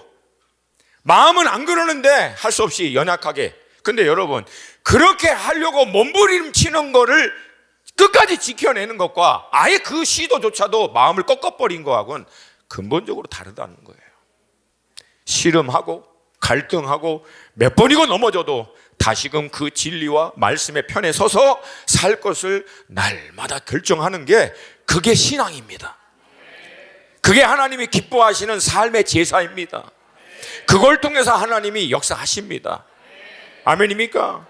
마음은 안 그러는데 할 수 없이 연약하게. 근데 여러분, 그렇게 하려고 몸부림치는 거를 끝까지 지켜내는 것과 아예 그 시도조차도 마음을 꺾어버린 거하고는 근본적으로 다르다는 거예요. 씨름하고 갈등하고 몇 번이고 넘어져도 다시금 그 진리와 말씀의 편에 서서 살 것을 날마다 결정하는 게, 그게 신앙입니다. 그게 하나님이 기뻐하시는 삶의 제사입니다. 그걸 통해서 하나님이 역사하십니다. 아멘입니까?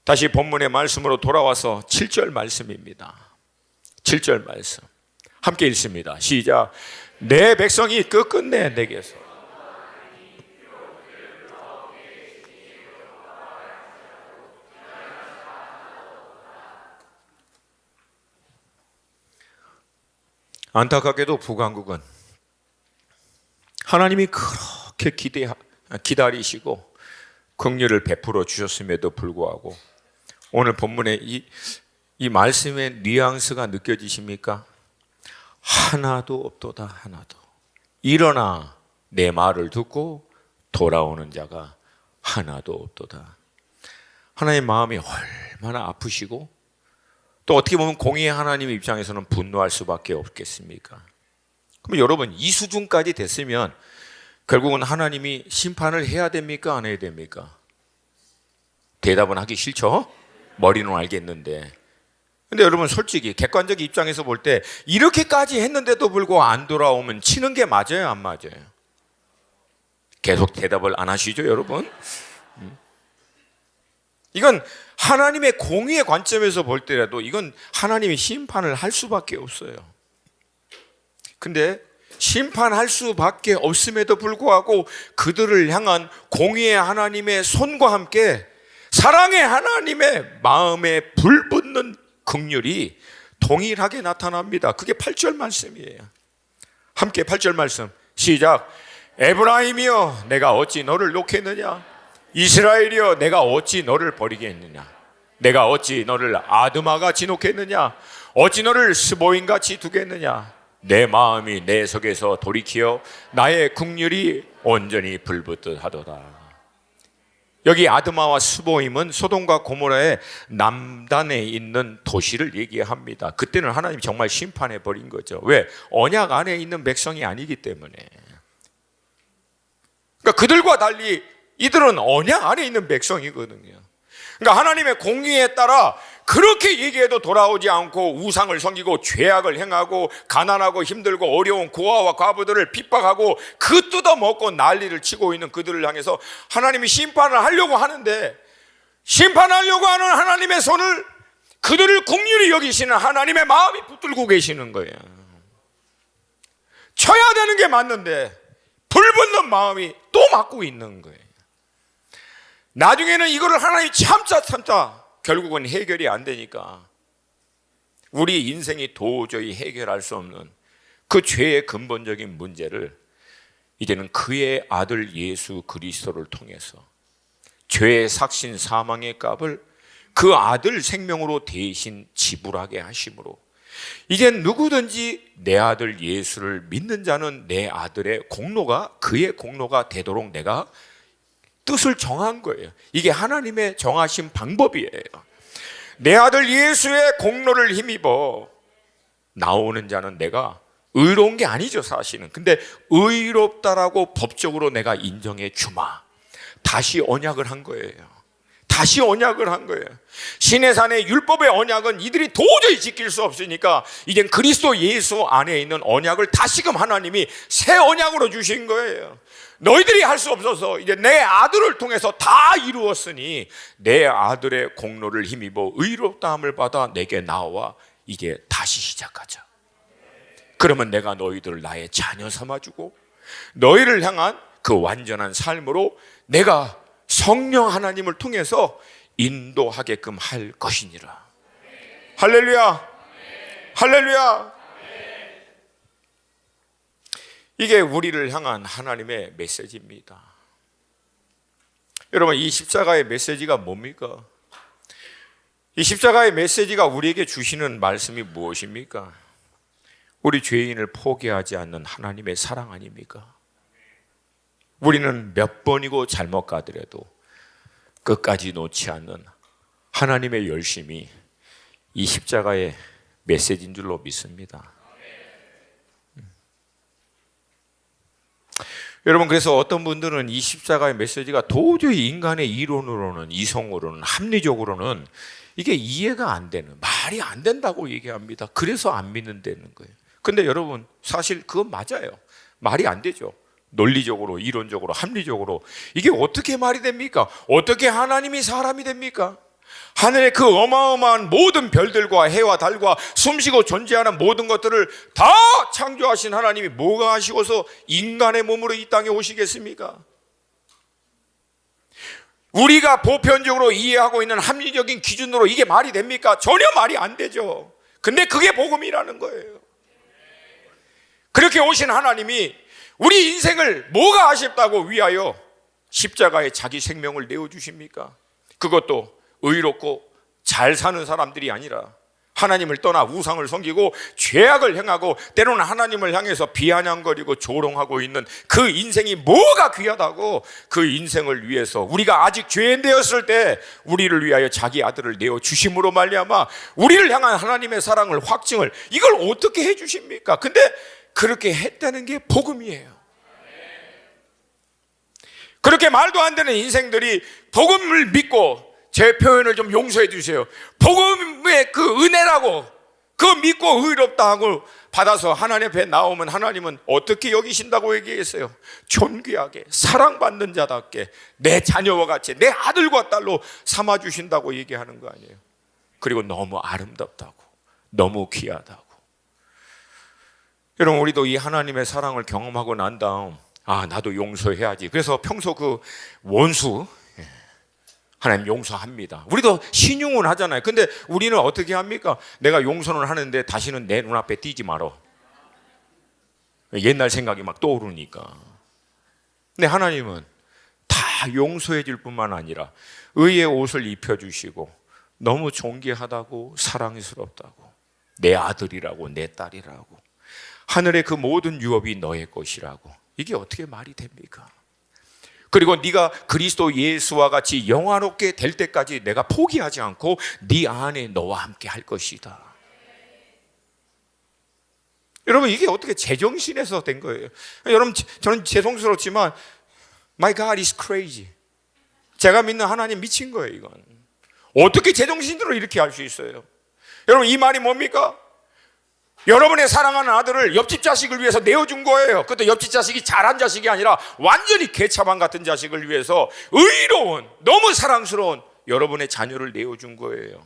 다시 본문의 말씀으로 돌아와서 7절 말씀입니다. 7절 말씀 함께 읽습니다. 시작. 내 백성이 끝끝내 내게서 안타깝게도 북한국은 하나님이 그렇게 기다리시고 긍휼을 베풀어 주셨음에도 불구하고 오늘 본문의 이 말씀의 뉘앙스가 느껴지십니까? 하나도 없도다. 하나도. 일어나 내 말을 듣고 돌아오는 자가 하나도 없도다. 하나님의 마음이 얼마나 아프시고 또 어떻게 보면 공의의 하나님의 입장에서는 분노할 수밖에 없겠습니까? 그럼 여러분, 이 수준까지 됐으면 결국은 하나님이 심판을 해야 됩니까? 안 해야 됩니까? 대답은 하기 싫죠? 머리는 알겠는데. 근데 여러분, 솔직히 객관적 입장에서 볼 때 이렇게까지 했는데도 불구하고 안 돌아오면 치는 게 맞아요? 안 맞아요? 계속 대답을 안 하시죠, 여러분? 이건 하나님의 공의의 관점에서 볼 때라도 이건 하나님이 심판을 할 수밖에 없어요. 근데 심판할 수밖에 없음에도 불구하고 그들을 향한 공의의 하나님의 손과 함께 사랑의 하나님의 마음에 불붙는 긍휼이 동일하게 나타납니다. 그게 8절 말씀이에요. 함께 8절 말씀 시작. 에브라임이여 내가 어찌 너를 놓겠느냐? 이스라엘이여 내가 어찌 너를 버리겠느냐? 내가 어찌 너를 아드마같이 놓겠느냐? 어찌 너를 스보임같이 두겠느냐? 내 마음이 내 속에서 돌이키어 나의 긍휼이 온전히 불붙듯 하도다. 여기 아드마와 스보임은 소돔과 고모라의 남단에 있는 도시를 얘기합니다. 그때는 하나님이 정말 심판해 버린 거죠. 왜? 언약 안에 있는 백성이 아니기 때문에. 그러니까 그들과 달리 이들은 언약 안에 있는 백성이거든요. 그러니까 하나님의 공의에 따라 그렇게 얘기해도 돌아오지 않고 우상을 섬기고 죄악을 행하고 가난하고 힘들고 어려운 고아와 과부들을 핍박하고 그 뜯어먹고 난리를 치고 있는 그들을 향해서 하나님이 심판을 하려고 하는데, 심판하려고 하는 하나님의 손을 그들을 긍휼히 여기시는 하나님의 마음이 붙들고 계시는 거예요. 쳐야 되는 게 맞는데 불붙는 마음이 또 막고 있는 거예요. 나중에는 이거를 하나님이 참자 결국은 해결이 안 되니까 우리 인생이 도저히 해결할 수 없는 그 죄의 근본적인 문제를 이제는 그의 아들 예수 그리스도를 통해서 죄의 삭신 사망의 값을 그 아들 생명으로 대신 지불하게 하심으로 이젠 누구든지 내 아들 예수를 믿는 자는 내 아들의 공로가 그의 공로가 되도록 내가 뜻을 정한 거예요. 이게 하나님의 정하신 방법이에요. 내 아들 예수의 공로를 힘입어 나오는 자는 내가 의로운 게 아니죠, 사실은. 근데 의롭다라고 법적으로 내가 인정해 주마. 다시 언약을 한 거예요. 다시 언약을 한 거예요. 시내산의 율법의 언약은 이들이 도저히 지킬 수 없으니까 이젠 그리스도 예수 안에 있는 언약을 다시금 하나님이 새 언약으로 주신 거예요. 너희들이 할 수 없어서 이제 내 아들을 통해서 다 이루었으니 내 아들의 공로를 힘입어 의롭다함을 받아 내게 나와 이제 다시 시작하자. 그러면 내가 너희들을 나의 자녀 삼아주고 너희를 향한 그 완전한 삶으로 내가 성령 하나님을 통해서 인도하게끔 할 것이니라. 할렐루야, 할렐루야. 이게 우리를 향한 하나님의 메시지입니다. 여러분, 이 십자가의 메시지가 뭡니까? 이 십자가의 메시지가 우리에게 주시는 말씀이 무엇입니까? 우리 죄인을 포기하지 않는 하나님의 사랑 아닙니까? 우리는 몇 번이고 잘못 가더라도 끝까지 놓지 않는 하나님의 열심이 이 십자가의 메시지인 줄로 믿습니다. 여러분, 그래서 어떤 분들은 이 십자가의 메시지가 도저히 인간의 이론으로는, 이성으로는, 합리적으로는 이게 이해가 안 되는, 말이 안 된다고 얘기합니다. 그래서 안 믿는다는 거예요. 근데 여러분, 사실 그건 맞아요. 말이 안 되죠. 논리적으로, 이론적으로, 합리적으로 이게 어떻게 말이 됩니까? 어떻게 하나님이 사람이 됩니까? 하늘의 그 어마어마한 모든 별들과 해와 달과 숨쉬고 존재하는 모든 것들을 다 창조하신 하나님이 뭐가 하시고서 인간의 몸으로 이 땅에 오시겠습니까? 우리가 보편적으로 이해하고 있는 합리적인 기준으로 이게 말이 됩니까? 전혀 말이 안 되죠. 근데 그게 복음이라는 거예요. 그렇게 오신 하나님이 우리 인생을 뭐가 아쉽다고 위하여 십자가에 자기 생명을 내어주십니까? 그것도 의롭고 잘 사는 사람들이 아니라 하나님을 떠나 우상을 섬기고 죄악을 행하고 때로는 하나님을 향해서 비아냥거리고 조롱하고 있는 그 인생이 뭐가 귀하다고 그 인생을 위해서 우리가 아직 죄인 되었을 때 우리를 위하여 자기 아들을 내어주심으로 말미암아 우리를 향한 하나님의 사랑을 확증을 이걸 어떻게 해주십니까? 근데 그렇게 했다는 게 복음이에요. 그렇게 말도 안 되는 인생들이 복음을 믿고, 제 표현을 좀 용서해 주세요, 복음의 그 은혜라고 그 믿고 의롭다 하고 받아서 하나님 앞에 나오면 하나님은 어떻게 여기신다고 얘기했어요? 존귀하게 사랑받는 자답게 내 자녀와 같이 내 아들과 딸로 삼아주신다고 얘기하는 거 아니에요? 그리고 너무 아름답다고, 너무 귀하다고. 여러분, 우리도 이 하나님의 사랑을 경험하고 난 다음 나도 용서해야지. 그래서 평소 그 원수 하나님 용서합니다. 우리도 신용은 하잖아요. 근데 우리는 어떻게 합니까? 내가 용서는 하는데 다시는 내 눈앞에 띄지 말어. 옛날 생각이 막 떠오르니까. 근데 하나님은 다 용서해 줄 뿐만 아니라 의의 옷을 입혀주시고 너무 존귀하다고, 사랑스럽다고, 내 아들이라고, 내 딸이라고, 하늘의 그 모든 유업이 너의 것이라고. 이게 어떻게 말이 됩니까? 그리고 네가 그리스도 예수와 같이 영화롭게 될 때까지 내가 포기하지 않고 네 안에 너와 함께 할 것이다. 여러분, 이게 어떻게 제정신에서 된 거예요? 여러분, 저는 죄송스럽지만 My God is crazy. 제가 믿는 하나님 미친 거예요. 이건 어떻게 제정신으로 이렇게 할 수 있어요? 여러분, 이 말이 뭡니까? 여러분의 사랑하는 아들을 옆집 자식을 위해서 내어준 거예요. 그때 옆집 자식이 잘한 자식이 아니라 완전히 개차반 같은 자식을 위해서 의로운, 너무 사랑스러운 여러분의 자녀를 내어준 거예요.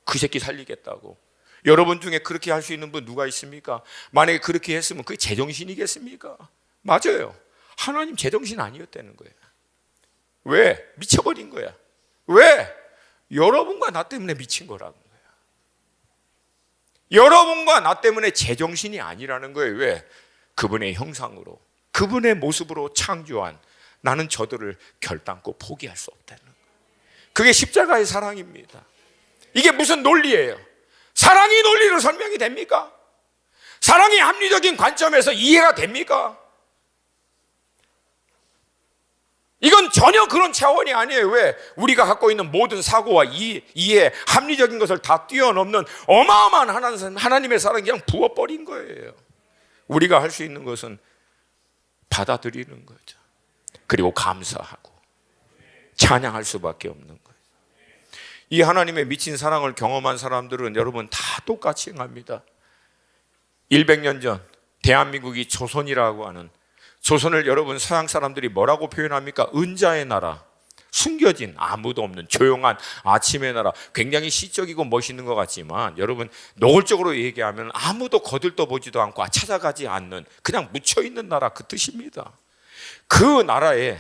그 새끼 살리겠다고. 여러분 중에 그렇게 할 수 있는 분 누가 있습니까? 만약에 그렇게 했으면 그게 제정신이겠습니까? 맞아요. 하나님 제정신 아니었다는 거예요. 왜? 미쳐버린 거야. 왜? 여러분과 나 때문에 미친 거라고. 여러분과 나 때문에 제정신이 아니라는 거예요. 왜? 그분의 형상으로, 그분의 모습으로 창조한 나는 저들을 결단코 포기할 수 없다는 거예요. 그게 십자가의 사랑입니다. 이게 무슨 논리예요? 사랑이 논리로 설명이 됩니까? 사랑이 합리적인 관점에서 이해가 됩니까? 이건 전혀 그런 차원이 아니에요. 왜? 우리가 갖고 있는 모든 사고와 이해, 합리적인 것을 다 뛰어넘는 어마어마한 하나님의 사랑이 그냥 부어버린 거예요. 우리가 할 수 있는 것은 받아들이는 거죠. 그리고 감사하고 찬양할 수밖에 없는 거예요. 이 하나님의 미친 사랑을 경험한 사람들은 여러분 다 똑같이 행합니다. 100년 전 대한민국이 조선이라고 하는, 조선을 여러분 서양 사람들이 뭐라고 표현합니까? 은자의 나라, 숨겨진 아무도 없는 조용한 아침의 나라. 굉장히 시적이고 멋있는 것 같지만 여러분 노골적으로 얘기하면 아무도 거들떠보지도 않고 찾아가지 않는, 그냥 묻혀있는 나라, 그 뜻입니다. 그 나라에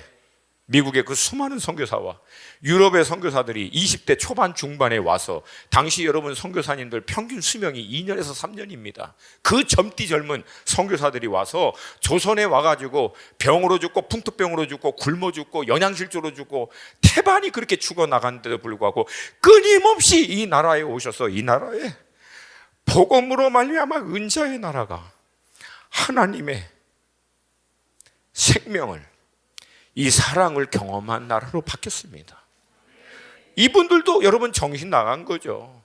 미국의 그 수많은 선교사와 유럽의 선교사들이 20대 초반 중반에 와서, 당시 여러분 선교사님들 평균 수명이 2년에서 3년입니다. 그 젊디 젊은 선교사들이 와서 조선에 와가지고 병으로 죽고 풍토병으로 죽고 굶어 죽고 영양실조로 죽고 태반이 그렇게 죽어나갔는데도 불구하고 끊임없이 이 나라에 오셔서 이 나라에 복음으로 말미암아 은자의 나라가 하나님의 생명을, 이 사랑을 경험한 나라로 바뀌었습니다. 이분들도 여러분 정신 나간 거죠.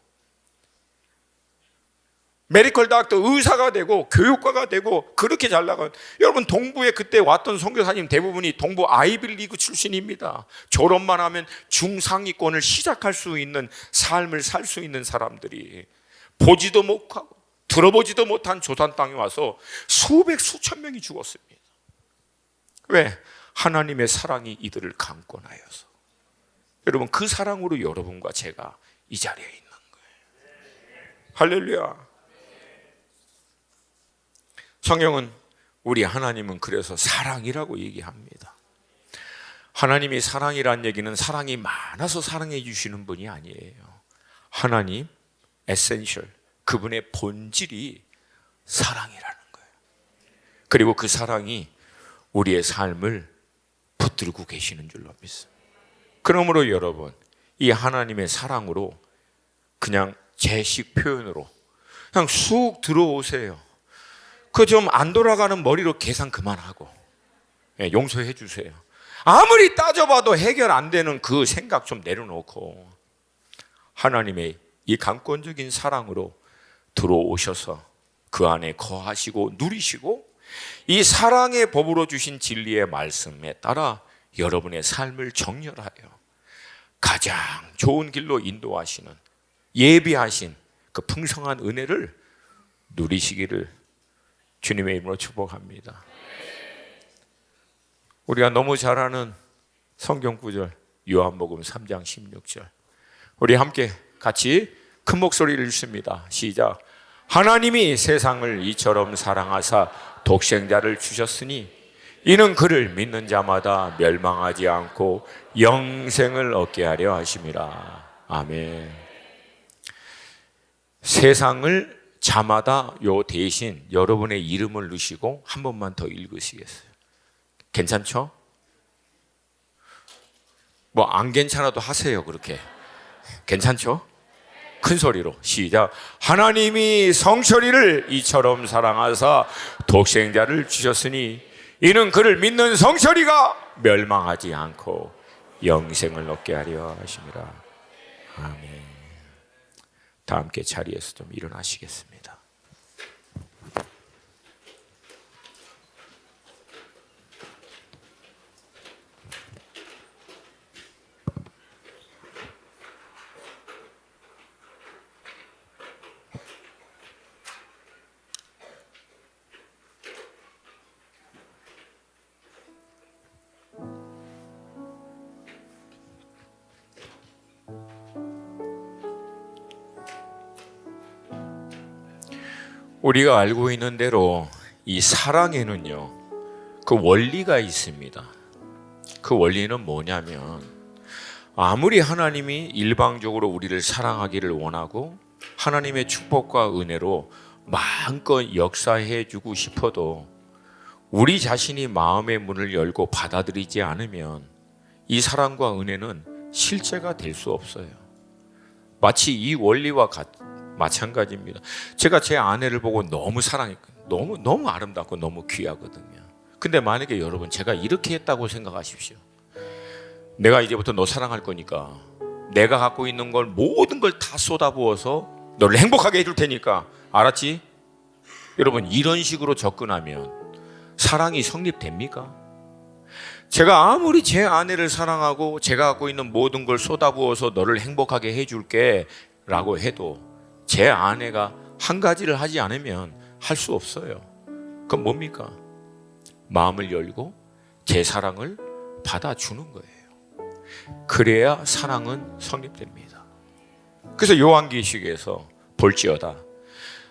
메디컬 대학도 의사가 되고 교육과가 되고 그렇게 잘 나간, 여러분 동부에 그때 왔던 선교사님 대부분이 동부 아이빌리그 출신입니다. 졸업만 하면 중상위권을 시작할 수 있는 삶을 살 수 있는 사람들이 보지도 못하고 들어보지도 못한 조선 땅에 와서 수백 수천 명이 죽었습니다. 왜? 하나님의 사랑이 이들을 강권하여서. 여러분 그 사랑으로 여러분과 제가 이 자리에 있는 거예요. 할렐루야. 성경은 우리 하나님은 그래서 사랑이라고 얘기합니다. 하나님이 사랑이란 얘기는 사랑이 많아서 사랑해 주시는 분이 아니에요. 하나님 에센셜, 그분의 본질이 사랑이라는 거예요. 그리고 그 사랑이 우리의 삶을 붙들고 계시는 줄로 믿습니다. 그러므로 여러분, 이 하나님의 사랑으로 그냥 제식 표현으로 그냥 쑥 들어오세요. 그 좀 안 돌아가는 머리로 계산 그만하고 용서해 주세요. 아무리 따져봐도 해결 안 되는 그 생각 좀 내려놓고 하나님의 이 강권적인 사랑으로 들어오셔서 그 안에 거하시고 누리시고, 이 사랑의 법으로 주신 진리의 말씀에 따라 여러분의 삶을 정렬하여 가장 좋은 길로 인도하시는, 예비하신 그 풍성한 은혜를 누리시기를 주님의 이름으로 축복합니다. 우리가 너무 잘 아는 성경 구절 요한복음 3장 16절, 우리 함께 같이 큰 목소리를 읽습니다. 시작. 하나님이 세상을 이처럼 사랑하사 독생자를 주셨으니 이는 그를 믿는 자마다 멸망하지 않고 영생을 얻게 하려 하심이라. 아멘. 세상을 자마다 요 대신 여러분의 이름을 넣으시고 한 번만 더 읽으시겠어요? 괜찮죠? 뭐 안 괜찮아도 하세요. 그렇게 괜찮죠? 큰 소리로 시작. 하나님이 성철이를 이처럼 사랑하사 독생자를 주셨으니 이는 그를 믿는 성철이가 멸망하지 않고 영생을 얻게 하려 하심이라. 아멘. 다 함께 자리에서 좀 일어나시겠습니다. 우리가 알고 있는 대로 이 사랑에는요, 그 원리가 있습니다. 그 원리는 뭐냐면, 아무리 하나님이 일방적으로 우리를 사랑하기를 원하고 하나님의 축복과 은혜로 마음껏 역사해 주고 싶어도 우리 자신이 마음의 문을 열고 받아들이지 않으면 이 사랑과 은혜는 실제가 될 수 없어요. 마치 이 원리와 마찬가지입니다. 제가 제 아내를 보고 너무 사랑했거든요. 너무 아름답고 너무 귀하거든요. 근데 만약에 여러분 제가 이렇게 했다고 생각하십시오. 내가 이제부터 너 사랑할 거니까 내가 갖고 있는 걸 모든 걸 다 쏟아부어서 너를 행복하게 해줄 테니까 알았지? 여러분 이런 식으로 접근하면 사랑이 성립됩니까? 제가 아무리 제 아내를 사랑하고 제가 갖고 있는 모든 걸 쏟아부어서 너를 행복하게 해줄게 라고 해도 제 아내가 한 가지를 하지 않으면 할 수 없어요. 그건 뭡니까? 마음을 열고 제 사랑을 받아주는 거예요. 그래야 사랑은 성립됩니다. 그래서 요한계시록에서 볼지어다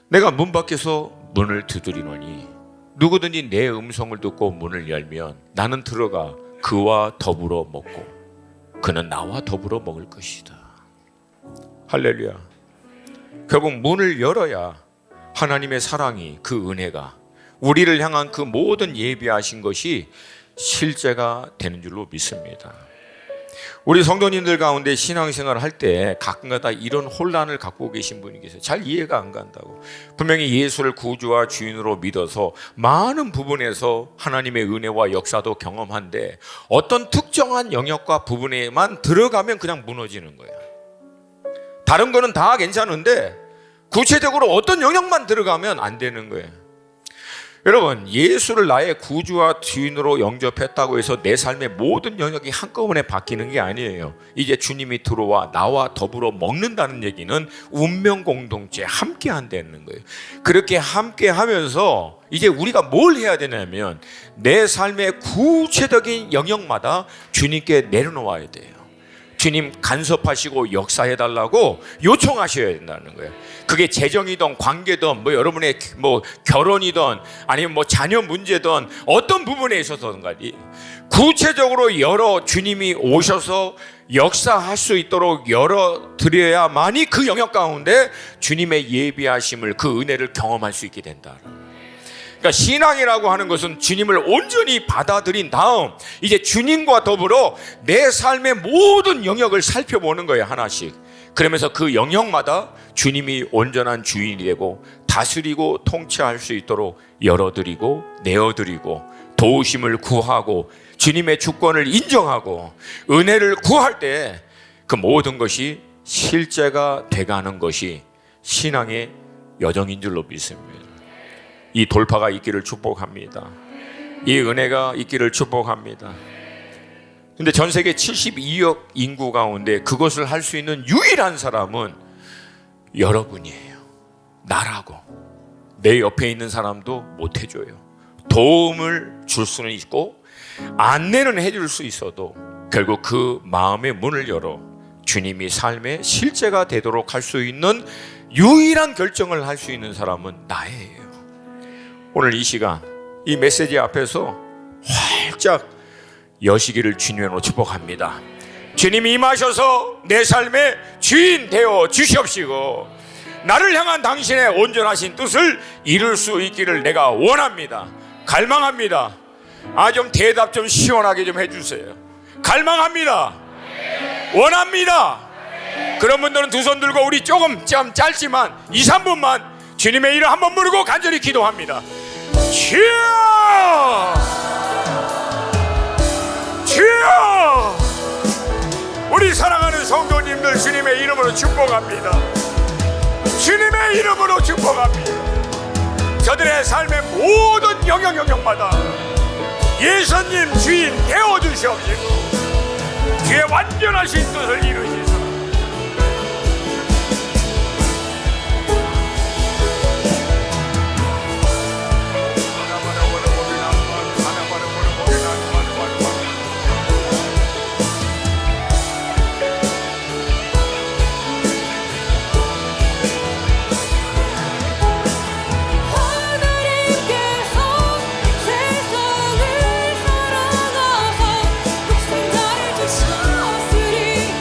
내가 문 밖에서 문을 두드리노니 누구든지 내 음성을 듣고 문을 열면 나는 들어가 그와 더불어 먹고 그는 나와 더불어 먹을 것이다. 할렐루야. 결국 문을 열어야 하나님의 사랑이, 그 은혜가, 우리를 향한 그 모든 예비하신 것이 실제가 되는 줄로 믿습니다. 우리 성도님들 가운데 신앙생활을 할 때 가끔가다 이런 혼란을 갖고 계신 분이 계세요. 잘 이해가 안 간다고. 분명히 예수를 구주와 주인으로 믿어서 많은 부분에서 하나님의 은혜와 역사도 경험한데 어떤 특정한 영역과 부분에만 들어가면 그냥 무너지는 거예요. 다른 거는 다 괜찮은데 구체적으로 어떤 영역만 들어가면 안 되는 거예요. 여러분, 예수를 나의 구주와 주인으로 영접했다고 해서 내 삶의 모든 영역이 한꺼번에 바뀌는 게 아니에요. 이제 주님이 들어와 나와 더불어 먹는다는 얘기는 운명 공동체 함께 한다는 거예요. 그렇게 함께 하면서 이제 우리가 뭘 해야 되냐면 내 삶의 구체적인 영역마다 주님께 내려놓아야 돼요. 주님 간섭하시고 역사해달라고 요청하셔야 된다는 거예요. 그게 재정이든 관계든 여러분의 결혼이든 아니면 자녀 문제든 어떤 부분에 있어서든 간에 구체적으로 주님이 오셔서 역사할 수 있도록 열어드려야만이 그 영역 가운데 주님의 예비하심을, 그 은혜를 경험할 수 있게 된다. 그러니까 신앙이라고 하는 것은 주님을 온전히 받아들인 다음 이제 주님과 더불어 내 삶의 모든 영역을 살펴보는 거예요, 하나씩. 그러면서 그 영역마다 주님이 온전한 주인이 되고 다스리고 통치할 수 있도록 열어드리고 내어드리고 도우심을 구하고 주님의 주권을 인정하고 은혜를 구할 때 그 모든 것이 실제가 돼가는 것이 신앙의 여정인 줄로 믿습니다. 이 돌파가 있기를 축복합니다. 이 은혜가 있기를 축복합니다. 근데 전 세계 72억 인구 가운데 그것을 할 수 있는 유일한 사람은 여러분이에요. 나라고. 내 옆에 있는 사람도 못 해줘요. 도움을 줄 수는 있고 안내는 해줄 수 있어도 결국 그 마음의 문을 열어 주님이 삶의 실제가 되도록 할 수 있는 유일한 결정을 할 수 있는 사람은 나예요. 오늘 이 시간 이 메시지 앞에서 활짝 여시기를 주님으로 축복합니다. 주님이 임하셔서 내 삶의 주인 되어 주시옵시고 나를 향한 당신의 온전하신 뜻을 이룰 수 있기를 내가 원합니다. 갈망합니다. 좀 대답 좀 시원하게 좀 해주세요. 갈망합니다. 원합니다. 그런 분들은 두 손 들고 우리 조금 좀 짧지만 2, 3분만 주님의 이름 한번 부르고 간절히 기도합니다. 주여! 주여! 우리 사랑하는 성도님들 주님의 이름으로 축복합니다. 주님의 이름으로 축복합니다. 저들의 삶의 모든 영역마다 예수님 주인 되어주시옵시고 주의 완전하신 뜻을 이루시옵소서. 세상을 사랑하사 독생자를 주셨으리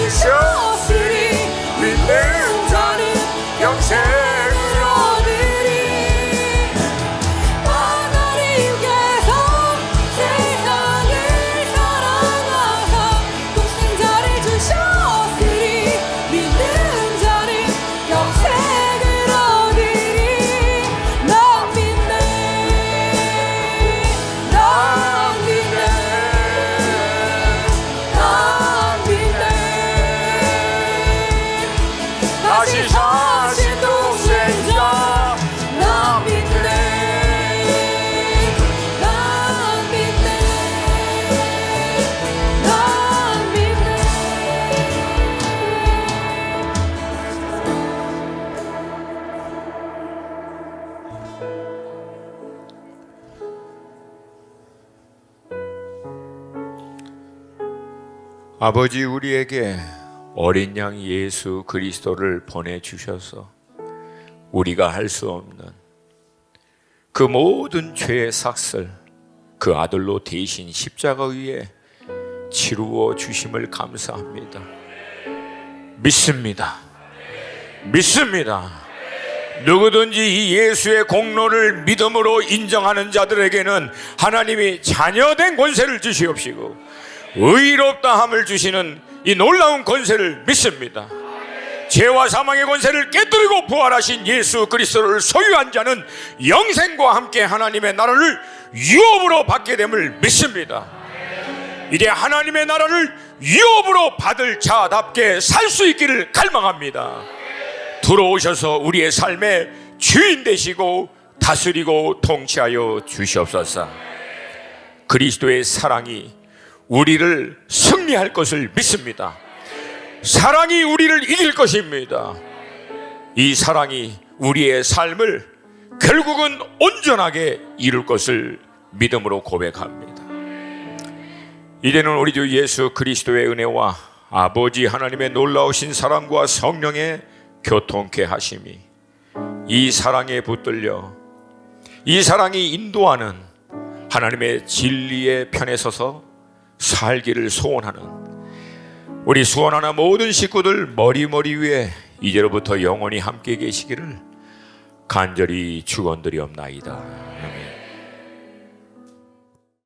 주셨으니 믿는 자는 영생을 얻으리. 하나님께서 세상을 사랑하사 독생자를 주셨으니 믿는 자는 영생을 얻으리. 난 믿네, 난 믿네, 난 믿네. 다시 사신 독생자 난 믿네, 난 믿네, 난 믿네. 아버지, 우리에게 어린 양 예수 그리스도를 보내주셔서 우리가 할 수 없는 그 모든 죄의 삭슬 그 아들로 대신 십자가 위에 치루어 주심을 감사합니다. 믿습니다. 믿습니다. 누구든지 이 예수의 공로를 믿음으로 인정하는 자들에게는 하나님이 자녀된 권세를 주시옵시고 의롭다함을 주시는 이 놀라운 권세를 믿습니다. 죄와 사망의 권세를 깨뜨리고 부활하신 예수 그리스도를 소유한 자는 영생과 함께 하나님의 나라를 유업으로 받게 됨을 믿습니다. 이제 하나님의 나라를 유업으로 받을 자답게 살 수 있기를 갈망합니다. 들어오셔서 우리의 삶의 주인 되시고 다스리고 통치하여 주시옵소서. 그리스도의 사랑이 우리를 승리할 것을 믿습니다. 사랑이 우리를 이길 것입니다. 이 사랑이 우리의 삶을 결국은 온전하게 이룰 것을 믿음으로 고백합니다. 이제는 우리 주 예수 그리스도의 은혜와 아버지 하나님의 놀라우신 사랑과 성령의 교통케 하심이 이 사랑에 붙들려 이 사랑이 인도하는 하나님의 진리의 편에 서서 살기를 소원하는 우리 수원하나 모든 식구들 머리 위에 이제로부터 영원히 함께 계시기를 간절히 축원드리옵나이다. 아멘.